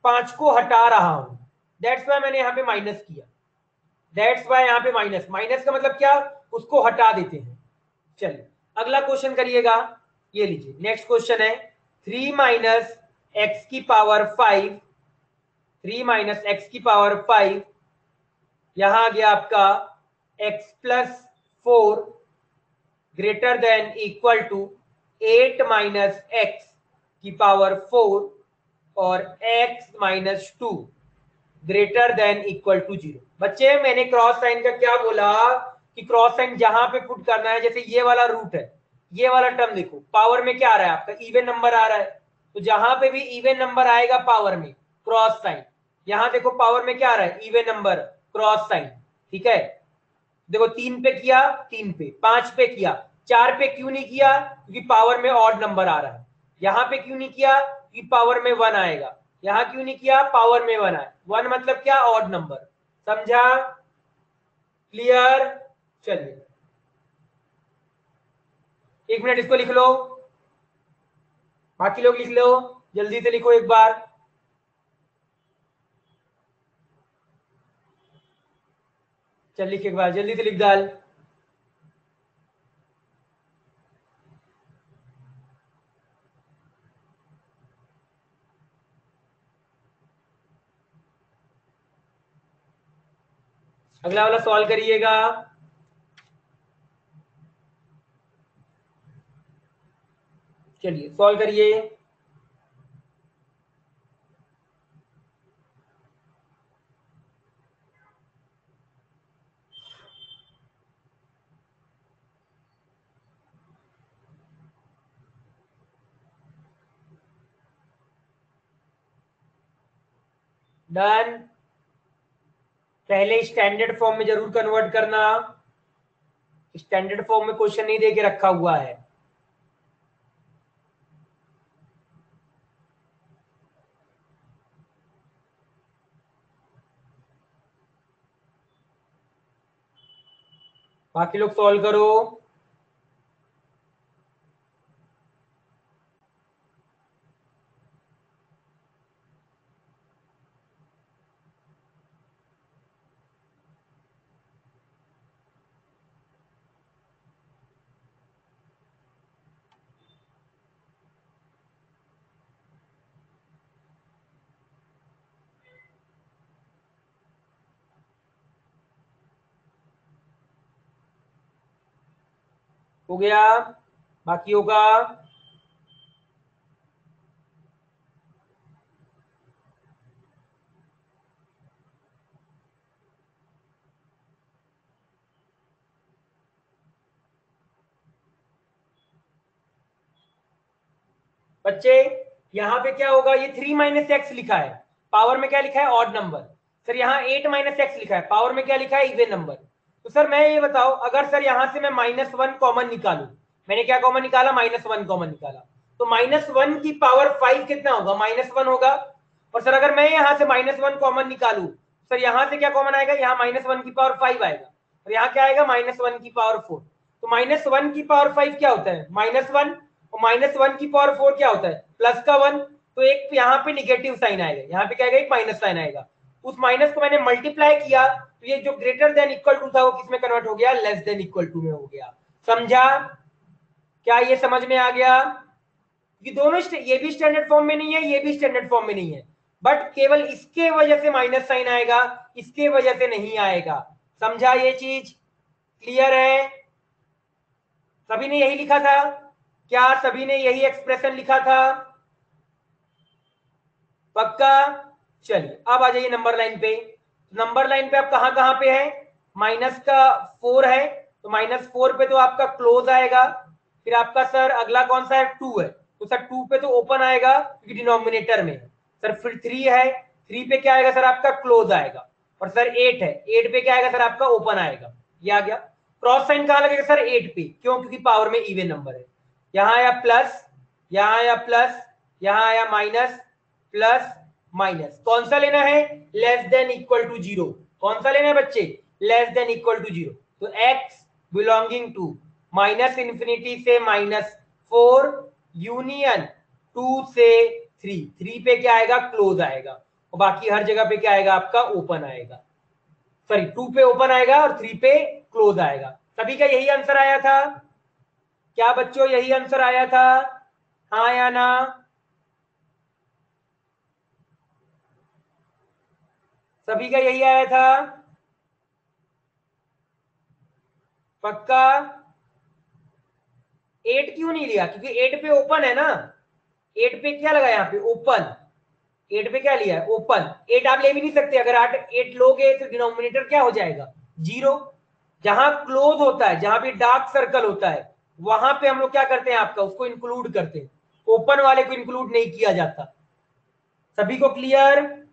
5 को हटा रहा हूं, दैट्स वाई मैंने यहां पे माइनस किया, दैट्स वाई यहां पे माइनस, माइनस का मतलब क्या, उसको हटा देते हैं। चलिए अगला क्वेश्चन करिएगा, ये लीजिए नेक्स्ट क्वेश्चन है 3 माइनस एक्स की पावर 5, 3 माइनस एक्स की पावर 5, यहां आ गया आपका x plus 4 greater than equal to 8 minus X की पावर 4 और x minus 2 greater than equal to 0। बच्चे मैंने क्रॉस साइन का क्या बोला, कि क्रॉस साइन जहां पे पुट करना है, जैसे ये वाला रूट है, ये वाला टर्म देखो पावर में क्या आ रहा है, आपका इवन नंबर आ रहा है, तो जहां पे भी इवन नंबर आएगा पावर में क्रॉस साइन, यहां देखो पावर में क्या आ रहा है, इवन नंबर क्रॉस साइन। ठीक है, देखो 3 पे किया, 3 पे, 5 पे किया, 4 पे क्यों नहीं किया, क्योंकि पावर में ऑड नंबर आ रहा है। यहां पे क्यों नहीं किया, क्योंकि पावर में 1 आएगा। यहां क्यों नहीं किया, पावर में 1 आए, 1 मतलब क्या, ऑड नंबर। समझा? क्लियर? चलिए 1 मिनट इसको लिख लो, बाकी लोग लिख लो, जल्दी से लिखो एक बार। चल लिख एक बार, जल्दी से लिख डाल। अगला वाला सॉल्व करिएगा। चलिए सॉल्व करिए। डन। पहले स्टैंडर्ड फॉर्म में जरूर कन्वर्ट करना, स्टैंडर्ड फॉर्म में क्वेश्चन नहीं दे के रखा हुआ है। बाकी लोग सॉल्व करो। हो गया, बाकी होगा बच्चे, यहाँ पे क्या होगा, ये 3 माइनस एक्स लिखा है, पावर में क्या लिखा है, ऑड नंबर। सर यहाँ 8 माइनस एक्स लिखा है, पावर में क्या लिखा है, इवन नंबर। तो सर मैं ये बताओ, अगर सर यहाँ से मैं -1 कॉमन निकालू, मैंने क्या कॉमन निकाला, -1 कॉमन निकाला, तो -1 की पावर 5 कितना होगा, -1 होगा। और सर अगर मैं यहाँ से -1 कॉमन निकालू, सर यहाँ से क्या कॉमन आएगा, यहाँ -1 की पावर 5 आएगा, और यहाँ क्या आएगा, -1 की पावर 4। तो -1 की पावर 5 क्या होता है, -1, और -1 की पावर 4 क्या होता है, प्लस का 1। तो एक यहाँ पे निगेटिव साइन आएगा, यहाँ पे क्या आएगा, एक माइनस साइन आएगा। उस माइनस को मैंने मल्टीप्लाई किया, तो ये जो ग्रेटर देन इक्वल टू था वो किसमें कन्वर्ट हो गया, लेस देन इक्वल टू में हो गया। समझा, क्या ये समझ में आ गया? ये दोनों ये भी स्टैंडर्ड फॉर्म में नहीं है, ये भी स्टैंडर्ड फॉर्म में नहीं है, बट केवल इसके वजह से माइनस साइन आएगा, इसके वजह से नहीं आएगा। समझा ये चीज, क्लियर है? सभी ने यही लिखा था क्या, सभी ने यही एक्सप्रेशन लिखा था, पक्का? चलिए अब आ जाइए नंबर लाइन पे। नंबर लाइन पे आप कहां कहां पे है, माइनस का 4 है, तो -4 पे तो आपका क्लोज आएगा। फिर आपका सर अगला कौन सा है, 2 है, तो सर 2 पे तो ओपन आएगा क्योंकि डिनोमिनेटर में है। सर फिर 3 है, 3 पे क्या आएगा सर, आपका क्लोज आएगा। और सर 8 है, 8 पे क्या आएगा सर, आपका ओपन आएगा। ये आ गया। क्रॉस साइन कहां लगेगा सर, 8 पे, क्यों, क्योंकि पावर में इवन नंबर है। यहां आया प्लस, यहां आया प्लस, यहां आया माइनस, प्लस माइनस, कौन सा लेना है, लेस देन इक्वल टू 0। कौन सा लेना है बच्चे, लेस देन इक्वल टू 0। तो x belonging to minus infinity से -4 यूनियन 2 से 3, 3 पे क्या आएगा, क्लोज आएगा, और बाकी हर जगह पे क्या आएगा, आपका ओपन आएगा। सॉरी 2 पे ओपन आएगा और 3 पे क्लोज आएगा। सभी का यही आंसर आया था क्या बच्चों, यही आंसर आया था, हाँ या ना? सभी का यही आया था, पक्का? 8 क्यों नहीं लिया, क्योंकि 8 पे ओपन है ना, 8 पे क्या लगा, यहाँ पे ओपन, 8 पे क्या लिया है, ओपन। 8 आप ले भी नहीं सकते, अगर 8 लोगे तो डिनोमिनेटर क्या हो जाएगा, 0। जहां क्लोज होता है, जहां भी डार्क सर्कल होता है, वहां पे हम लोग क्या करते हैं, आपका उसको इंक्लूड करते हैं, ओपन वाले को इंक्लूड नहीं किया जाता। सभी को क्लियर?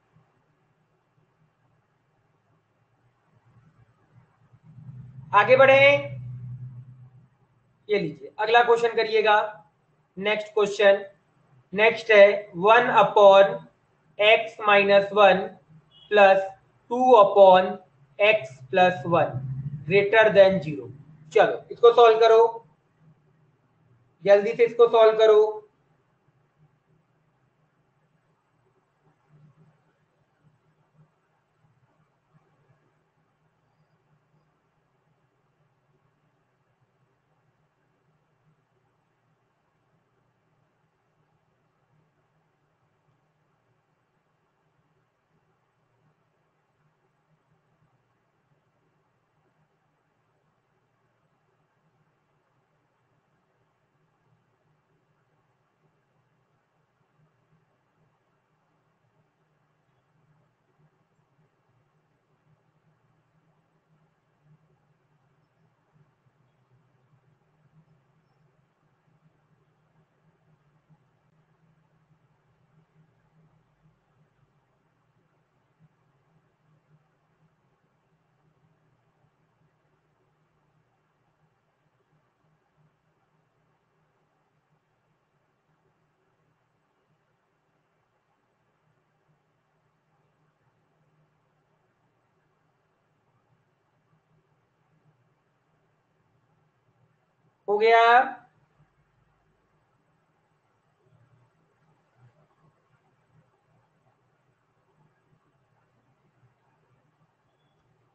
आगे बढ़े, ये लीजिए अगला क्वेश्चन करिएगा। नेक्स्ट क्वेश्चन, नेक्स्ट है 1/x-1 plus 2/x+1 greater than 0। चलो इसको सॉल्व करो, जल्दी से इसको सॉल्व करो। हो गया,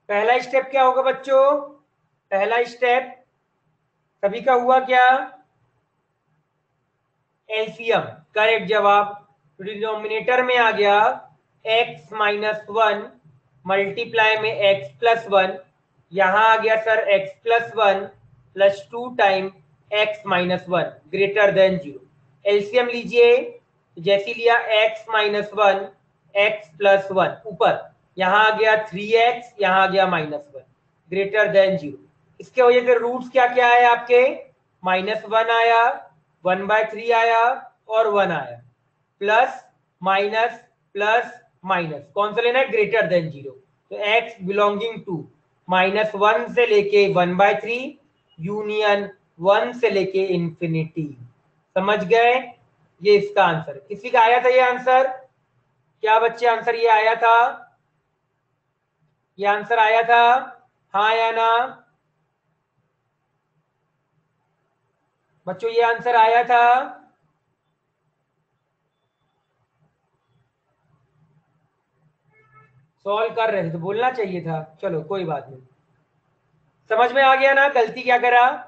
पहला स्टेप क्या होगा बच्चों, पहला स्टेप सभी का हुआ क्या, एलसीएम, करेक्ट जवाब। डिनोमिनेटर में आ गया x-1 मल्टीप्लाई में x+1, यहां आ गया sir x+1 +2 time x minus one greater then 0। LCM लीजिए, जैसी लिया x minus one x plus one, ऊपर यहाँ आ गया 3x, यहाँ आ गया माइनस वन ग्रेटर देन 0। इसके वजह से रूट्स क्या क्या है आपके, माइनस वन आया, 1/3 आया और 1 आया, प्लस माइनस प्लस माइनस, कौन सा लेना है, ग्रेटर देन 0। तो x बिलोंगिंग टू -1 से लेके 1/3 यूनियन 1 से लेके इंफिनिटी। समझ गए, ये इसका आंसर। किसी का आया था ये आंसर, क्या बच्चे आंसर ये आया था, ये आंसर आया था, हाँ या ना बच्चों, ये आंसर आया था। सॉल्व कर रहे थे तो बोलना चाहिए था, चलो कोई बात नहीं। समझ में आ गया ना, गलती क्या करा,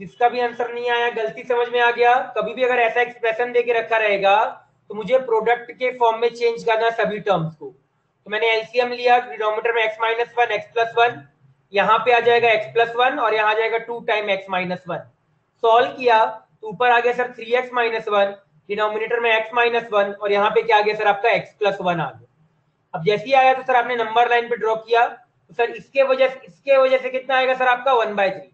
जिसका भी आंसर नहीं आया गलती समझ में आ गया। कभी भी अगर ऐसा एक्सप्रेशन देके रखा रहेगा तो मुझे प्रोडक्ट के फॉर्म में चेंज करना सभी टर्म्स को। तो मैंने एलसीएम लिया, डिनोमिनेटर में x minus one x plus one, यहाँ पे आ जाएगा x प्लस वन और यहाँ आ जाएगा 2 time x minus one. Solve किया तो ऊपर आ गया sir 3x minus one, denominator में x माइनस वन और यहाँ पे क्या आ गया सर आपका x प्लस वन आ गया। अब जैसे ही आया तो सर आपने नंबर लाइन पे ड्रॉ किया, तो सर इसके वजह से कितना आएगा सर आपका 1/3,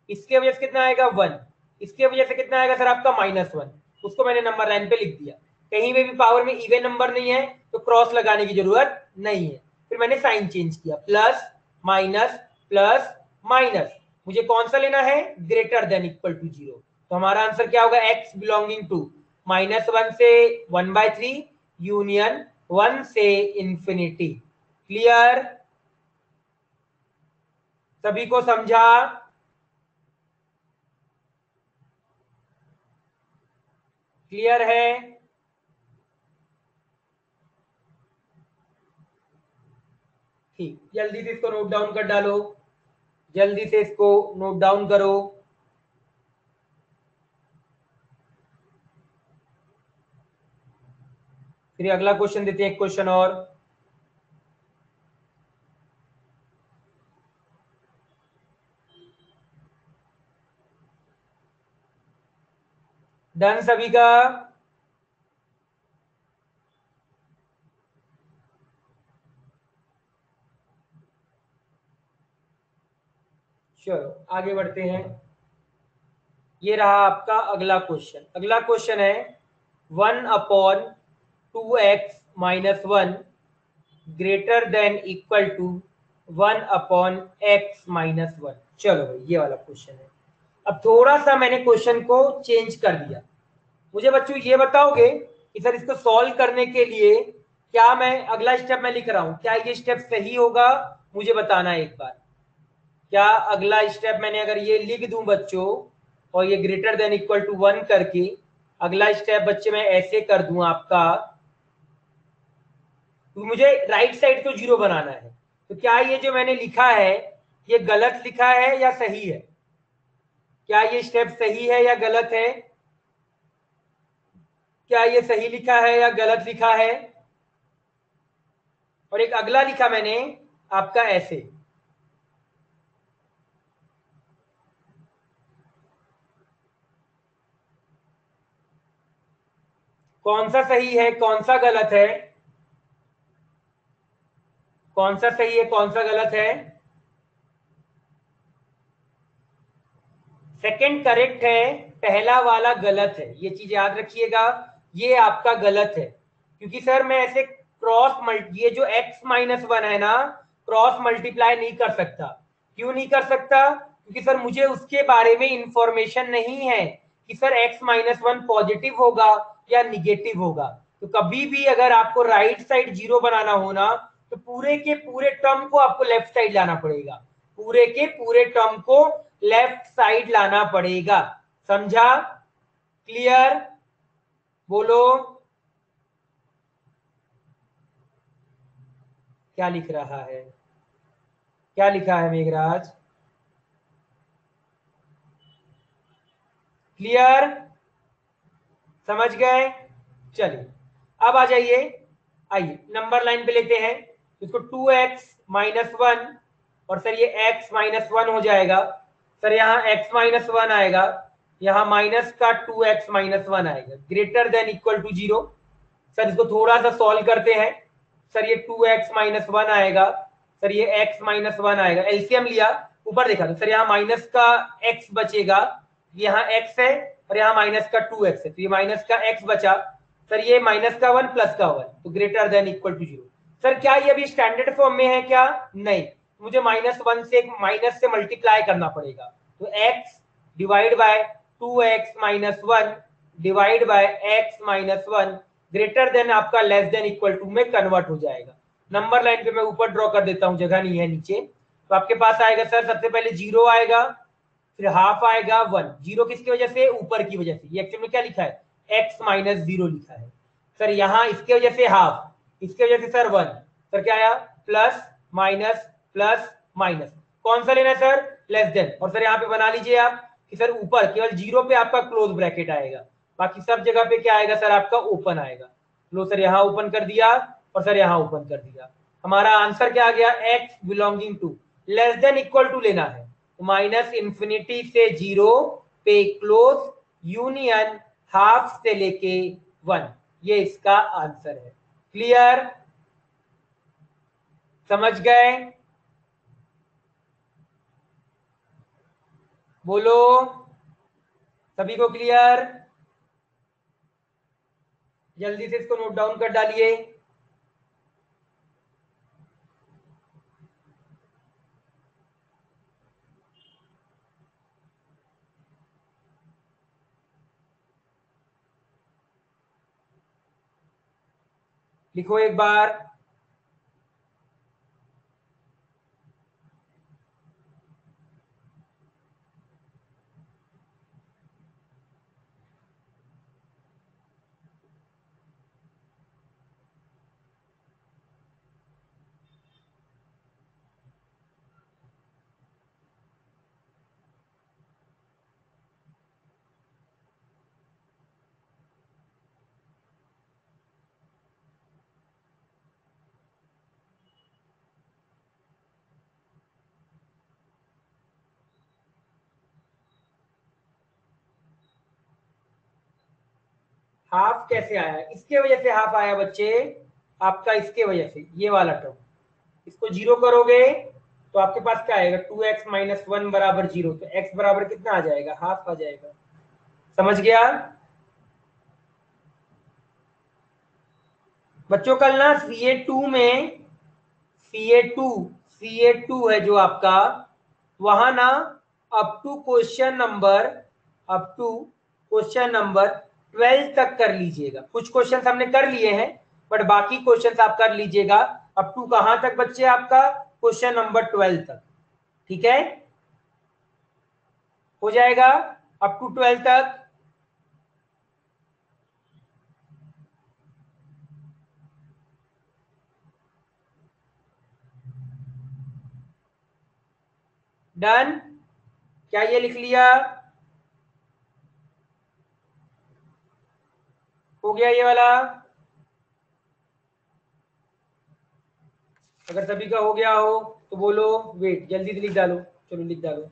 इसके वजह से कितना आएगा 1, इसके वजह से कितना आएगा सर आपका -1। उसको मैंने नंबर लाइन पे लिख दिया। कहीं पे भी पावर में इवन नंबर नहीं है तो क्रॉस लगाने की जरूरत नहीं है। फिर मैंने साइन चेंज किया, प्लस माइनस प्लस माइनस, मुझे कौन सा लेना है, ग्रेटर देन इक्वल टू 0। तो हमारा आंसर क्या होगा, x बिलोंगिंग टू -1 से 1/3 यूनियन 1 से इंफिनिटी। क्लियर, सभी को समझा, क्लियर है। ठीक, जल्दी से इसको नोट डाउन कर डालो, जल्दी से इसको नोट डाउन करो। फिर अगला क्वेश्चन देते हैं, एक क्वेश्चन और। डन सभी का, चलो आगे बढ़ते हैं। ये रहा आपका अगला क्वेश्चन। अगला क्वेश्चन है 1/2x minus one greater than equal to 1/x minus one. चलो भाई ये वाला क्वेश्चन है। अब थोड़ा सा मैंने क्वेश्चन को चेंज कर दिया। मुझे बच्चों ये बताओगे कि सर इसको सॉल्व करने के लिए क्या मैं अगला स्टेप मैं लिख रहा हूं, क्या ये स्टेप सही होगा, मुझे बताना है एक बार। क्या अगला स्टेप मैंने अगर ये लिख दूं बच्चों और ये ग्रेटर देन इक्वल टू 1 करके अगला स्टेप बच्चे मैं ऐसे कर दूं आपका, तो मुझे राइट साइड तो 0 बनाना है। तो क्या ये जो मैंने लिखा है ये गलत लिखा है या सही है, क्या ये स्टेप सही है या गलत है, क्या ये सही लिखा है या गलत लिखा है। और एक अगला लिखा मैंने आपका ऐसे, कौन सा सही है कौन सा गलत है, कौन सा सही है कौन सा गलत है। सेकंड करेक्ट है, पहला वाला गलत है, ये चीज याद रखिएगा, ये आपका गलत है। क्योंकि सर मैं ऐसे ये जो x माइनस वन है ना, क्रॉस मल्टीप्लाई नहीं कर सकता। क्यों नहीं कर सकता, क्योंकि सर मुझे उसके बारे में इंफॉर्मेशन नहीं है कि sir x minus one positive होगा या निगेटिव होगा। तो कभी भी अगर आपको राइट साइड 0 बनाना हो ना, तो पूरे के पूरे टर्म को आपको लेफ्ट साइड लाना पड़ेगा, पूरे के पूरे टर्म को लेफ्ट साइड लाना पड़ेगा। समझा, क्लियर, बोलो क्या लिख रहा है, क्या लिखा है मेघराज, क्लियर, समझ गए। चलिए अब आ जाइए, आइए नंबर लाइन पे लेते हैं। इसको 2x माइनस वन और सर ये x माइनस वन हो जाएगा। सर यहाँ x माइनस वन आएगा, यहाँ माइनस का 2x माइनस 1 आएगा, greater than equal to 0। Sir इसको थोड़ा सा सॉल्व करते हैं। सर ये 2x माइनस 1 आएगा, सर ये x माइनस 1 आएगा, एलसीएम लिया, ऊपर देखा तो सर यहाँ माइनस का x बचेगा, यहाँ x है और यहाँ माइनस का 2x है, तो ये माइनस का x बचा। सर ये माइनस का 1 प्लस का 1, तो greater than equal to 0। Sir क्या ये अभी स्टैंडर्ड फॉर्म में है क्या? नहीं, मुझे -1 से माइनस से मल्टीप्लाई करना पड़ेगा, तो x divide by 2x minus 1 divide by x minus 1 greater than आपका लेस देन इक्वल टू में कन्वर्ट हो जाएगा। नंबर लाइन पे मैं ऊपर ड्रॉ कर देता हूं, जगह नहीं है नीचे। तो आपके पास आएगा सर सबसे पहले 0 आएगा, फिर हाफ आएगा 1। 0 किसकी वजह से? ऊपर की वजह से। ये एक्चुअल में क्या लिखा है? x माइनस 0 लिखा है। सर यहाँ इसके वजह से हाफ, इसके वजह से सर 1। सर क्या आया? प्लस माइनस प्लस माइनस, कौन सा लेना है सर? Less than. और सर यहाँ पे बना लीजिए आप कि सर ऊपर केवल 0 पे आपका क्लोज ब्रैकेट आएगा, बाकी सब जगह पे क्या आएगा सर? आपका ओपन आएगा। लो सर यहाँ ओपन कर दिया और सर यहाँ ओपन कर दिया। हमारा आंसर क्या आ गया? x belonging to less than equal to लेना है, माइनस इंफिनिटी से 0 पे क्लोज यूनियन हाफ से लेके 1, ये इसका आंसर है। क्लियर? समझ गए? बोलो, सभी को क्लियर? जल्दी से इसको नोट डाउन कर डालिए। लिखो एक बार। हाफ कैसे आया? इसके वजह से हाफ आया बच्चे, आपका इसके वजह से ये वाला टर्म। इसको 0 करोगे तो आपके पास क्या आएगा? 2x माइनस 1 बराबर 0, तो x बराबर कितना आ जाएगा? हाफ आ जाएगा। समझ गया बच्चों? कल ना CA2 में CA2 CA2 है जो आपका, वहां ना अप टू क्वेश्चन नंबर 12 तक कर लीजिएगा। कुछ क्वेश्चन हमने कर लिए हैं, बट बाकी क्वेश्चन आप कर लीजिएगा। अप टू कहां तक बच्चे? आपका क्वेश्चन नंबर 12 तक, ठीक है? हो जाएगा अप टू 12 तक। डन? क्या ये लिख लिया? हो गया ये वाला? अगर सभी का हो गया हो तो बोलो वेट, जल्दी से लिख डालो। चलो लिख डालो।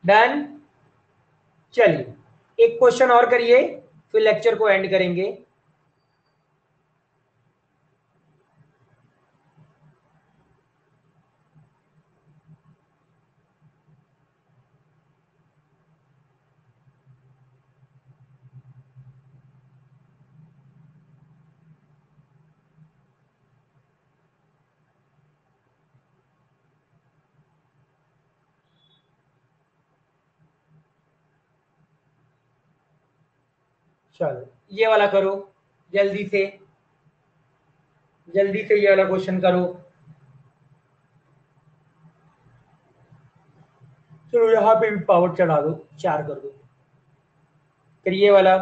डन? चलिए एक क्वेश्चन और करिए, फिर लेक्चर को एंड करेंगे। चलो ये वाला करो जल्दी से। जल्दी से ये वाला क्वेश्चन करो। चलो यहाँ पे भी पावर चढ़ा दो, 4 कर दो। फिर ये वाला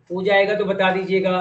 हो जाएगा तो बता दीजिएगा।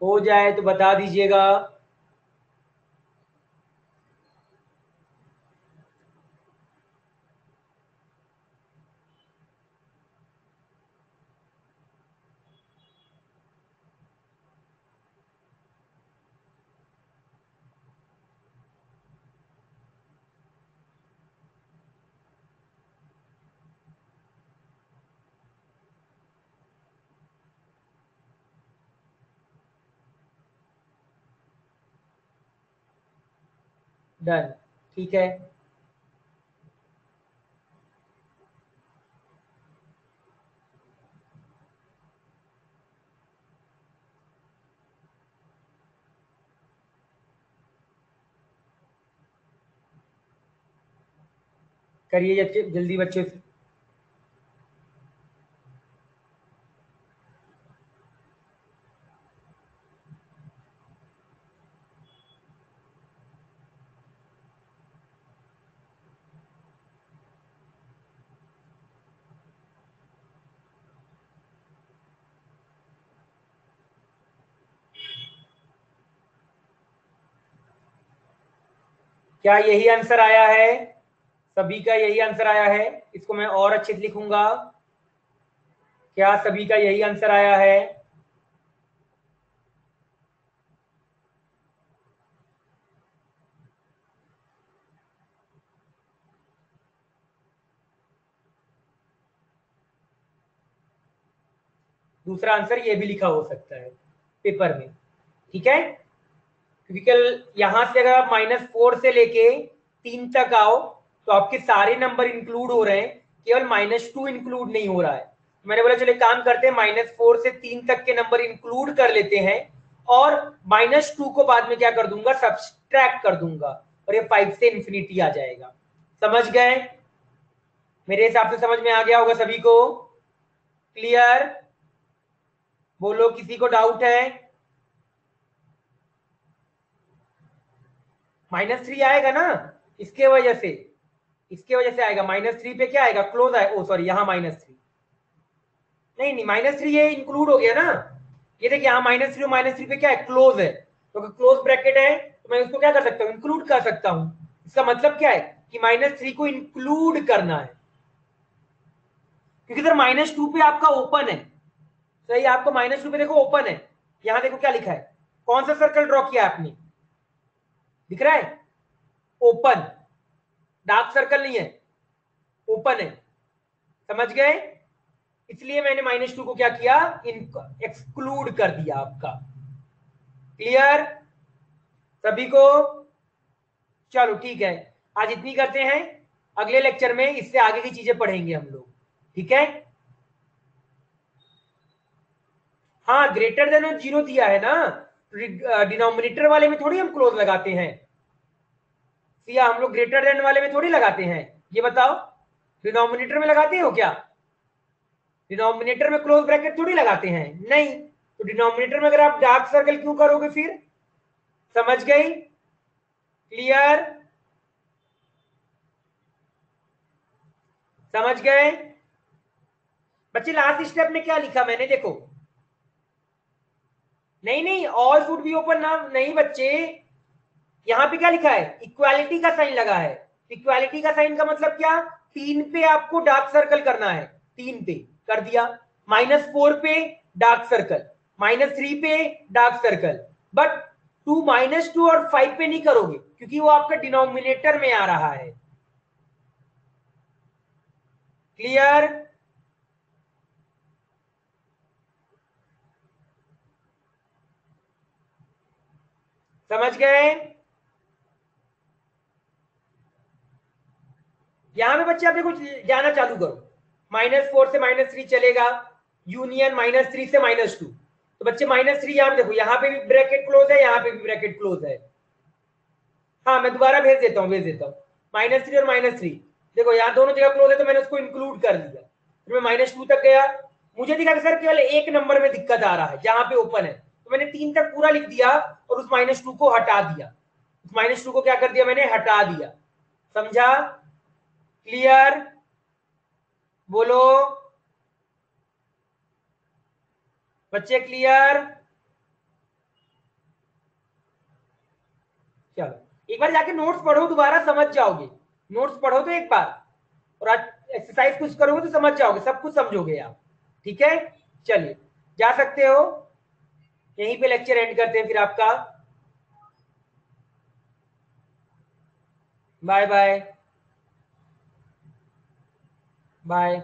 हो जाए तो बता दीजिएगा। डन, ठीक है। करिए जल्दी बच्चों से। क्या यही आंसर आया है? सभी का यही आंसर आया है? इसको मैं और अच्छे से लिखूंगा। क्या सभी का यही आंसर आया है? दूसरा आंसर ये भी लिखा हो सकता है पेपर में, ठीक है। क्योंकि कल यहां से अगर आप -4 से लेके 3 तक आओ तो आपके सारे नंबर इंक्लूड हो रहे हैं, केवल -2 इंक्लूड नहीं हो रहा है। तो मैंने बोला चलो काम करते हैं, -4 से 3 तक के नंबर इंक्लूड कर लेते हैं और -2 को बाद में क्या कर दूंगा, सब्सट्रैक्ट कर दूंगा और ये 5 से इंफिनिटी आ जाएगा। समझ गए? मेरे हिसाब से समझ में आ गया होगा सभी को। क्लियर? बोलो, किसी को डाउट है? -3 आएगा ना, इसके वजह से, इसके वजह से आएगा। -3 पे क्या आएगा, क्लोज आए, ओ सॉरी यहाँ -3, नहीं नहीं -3 ये इंक्लूड हो गया ना। ये देखिए यहाँ -3 पे क्या है, क्लोज है, तो क्लोज ब्रैकेट है तो मैं उसको क्या कर सकता हूँ, इंक्लूड कर सकता हूँ। इसका मतलब क्या है कि -3 को इंक्लूड करना है, क्योंकि इधर -2 पे आपका ओपन है। सही, आपको -2 पे देखो ओपन है। यहाँ देखो क्या लिखा है, कौन सा सर्कल ड्रॉ किया आपने, दिख रहा है? ओपन, डार्क सर्कल नहीं है, ओपन है। समझ गए? इसलिए मैंने -2 को क्या किया, एक्सक्लूड कर दिया आपका। क्लियर सभी को? चलो ठीक है, आज इतनी करते हैं। अगले लेक्चर में इससे आगे की चीजें पढ़ेंगे हम लोग, ठीक है। हाँ, ग्रेटर देन और जीरो दिया है ना, डिनोमिनेटर वाले में थोड़ी हम क्लोज लगाते हैं, सिया हम लोग ग्रेटर देन वाले में थोड़ी लगाते हैं। ये बताओ, डिनोमिनेटर में लगाते हो क्या? डिनोमिनेटर में क्लोज ब्रैकेट थोड़ी लगाते हैं, नहीं। तो डिनोमिनेटर में अगर आप डार्क सर्कल क्यों करोगे फिर? समझ गई? क्लियर? समझ गए बच्चे? लास्ट स्टेप में क्या लिखा मैंने, देखो। नहीं नहीं, ऑल शुड बी ओपन ना, नहीं बच्चे, यहां पे क्या लिखा है, इक्वालिटी का साइन लगा है। इक्वालिटी का साइन का मतलब क्या, 3 पे आपको डार्क सर्कल करना है, 3 पे कर दिया, -4 पे डार्क सर्कल, -3 पे डार्क सर्कल, बट 2 -2 और 5 पे नहीं करोगे क्योंकि वो आपका डिनोमिनेटर में आ रहा है। क्लियर? समझ गए? यहां पे बच्चे आप देखो जाना चालू करो, -4 से -3 चलेगा, यूनियन -3 से -2, तो बच्चे -3 यहां देखो, यहाँ पे भी ब्रैकेट क्लोज है, यहाँ पे भी ब्रैकेट क्लोज है। हाँ मैं दोबारा भेज देता हूँ -3 और -3 देखो यहाँ दोनों जगह क्लोज है, तो मैंने उसको इंक्लूड कर दिया, फिर मैं -2 तक गया, मुझे दिखा कि सर केवल एक नंबर में दिक्कत आ रहा है जहां पे ओपन है, तो मैंने 3 तक पूरा लिख दिया और उस -2 को हटा दिया, उस -2 को क्या कर दिया मैंने, हटा दिया। समझा? क्लियर? बोलो बच्चे, क्लियर? चलो एक बार जाके नोट्स पढ़ो, दोबारा समझ जाओगे, नोट्स पढ़ो तो एक बार, और आज एक्सरसाइज कुछ करोगे तो समझ जाओगे, सब कुछ समझोगे आप। ठीक है, चलिए जा सकते हो, यहीं पे लेक्चर एंड करते हैं फिर आपका। Bye bye. बाय।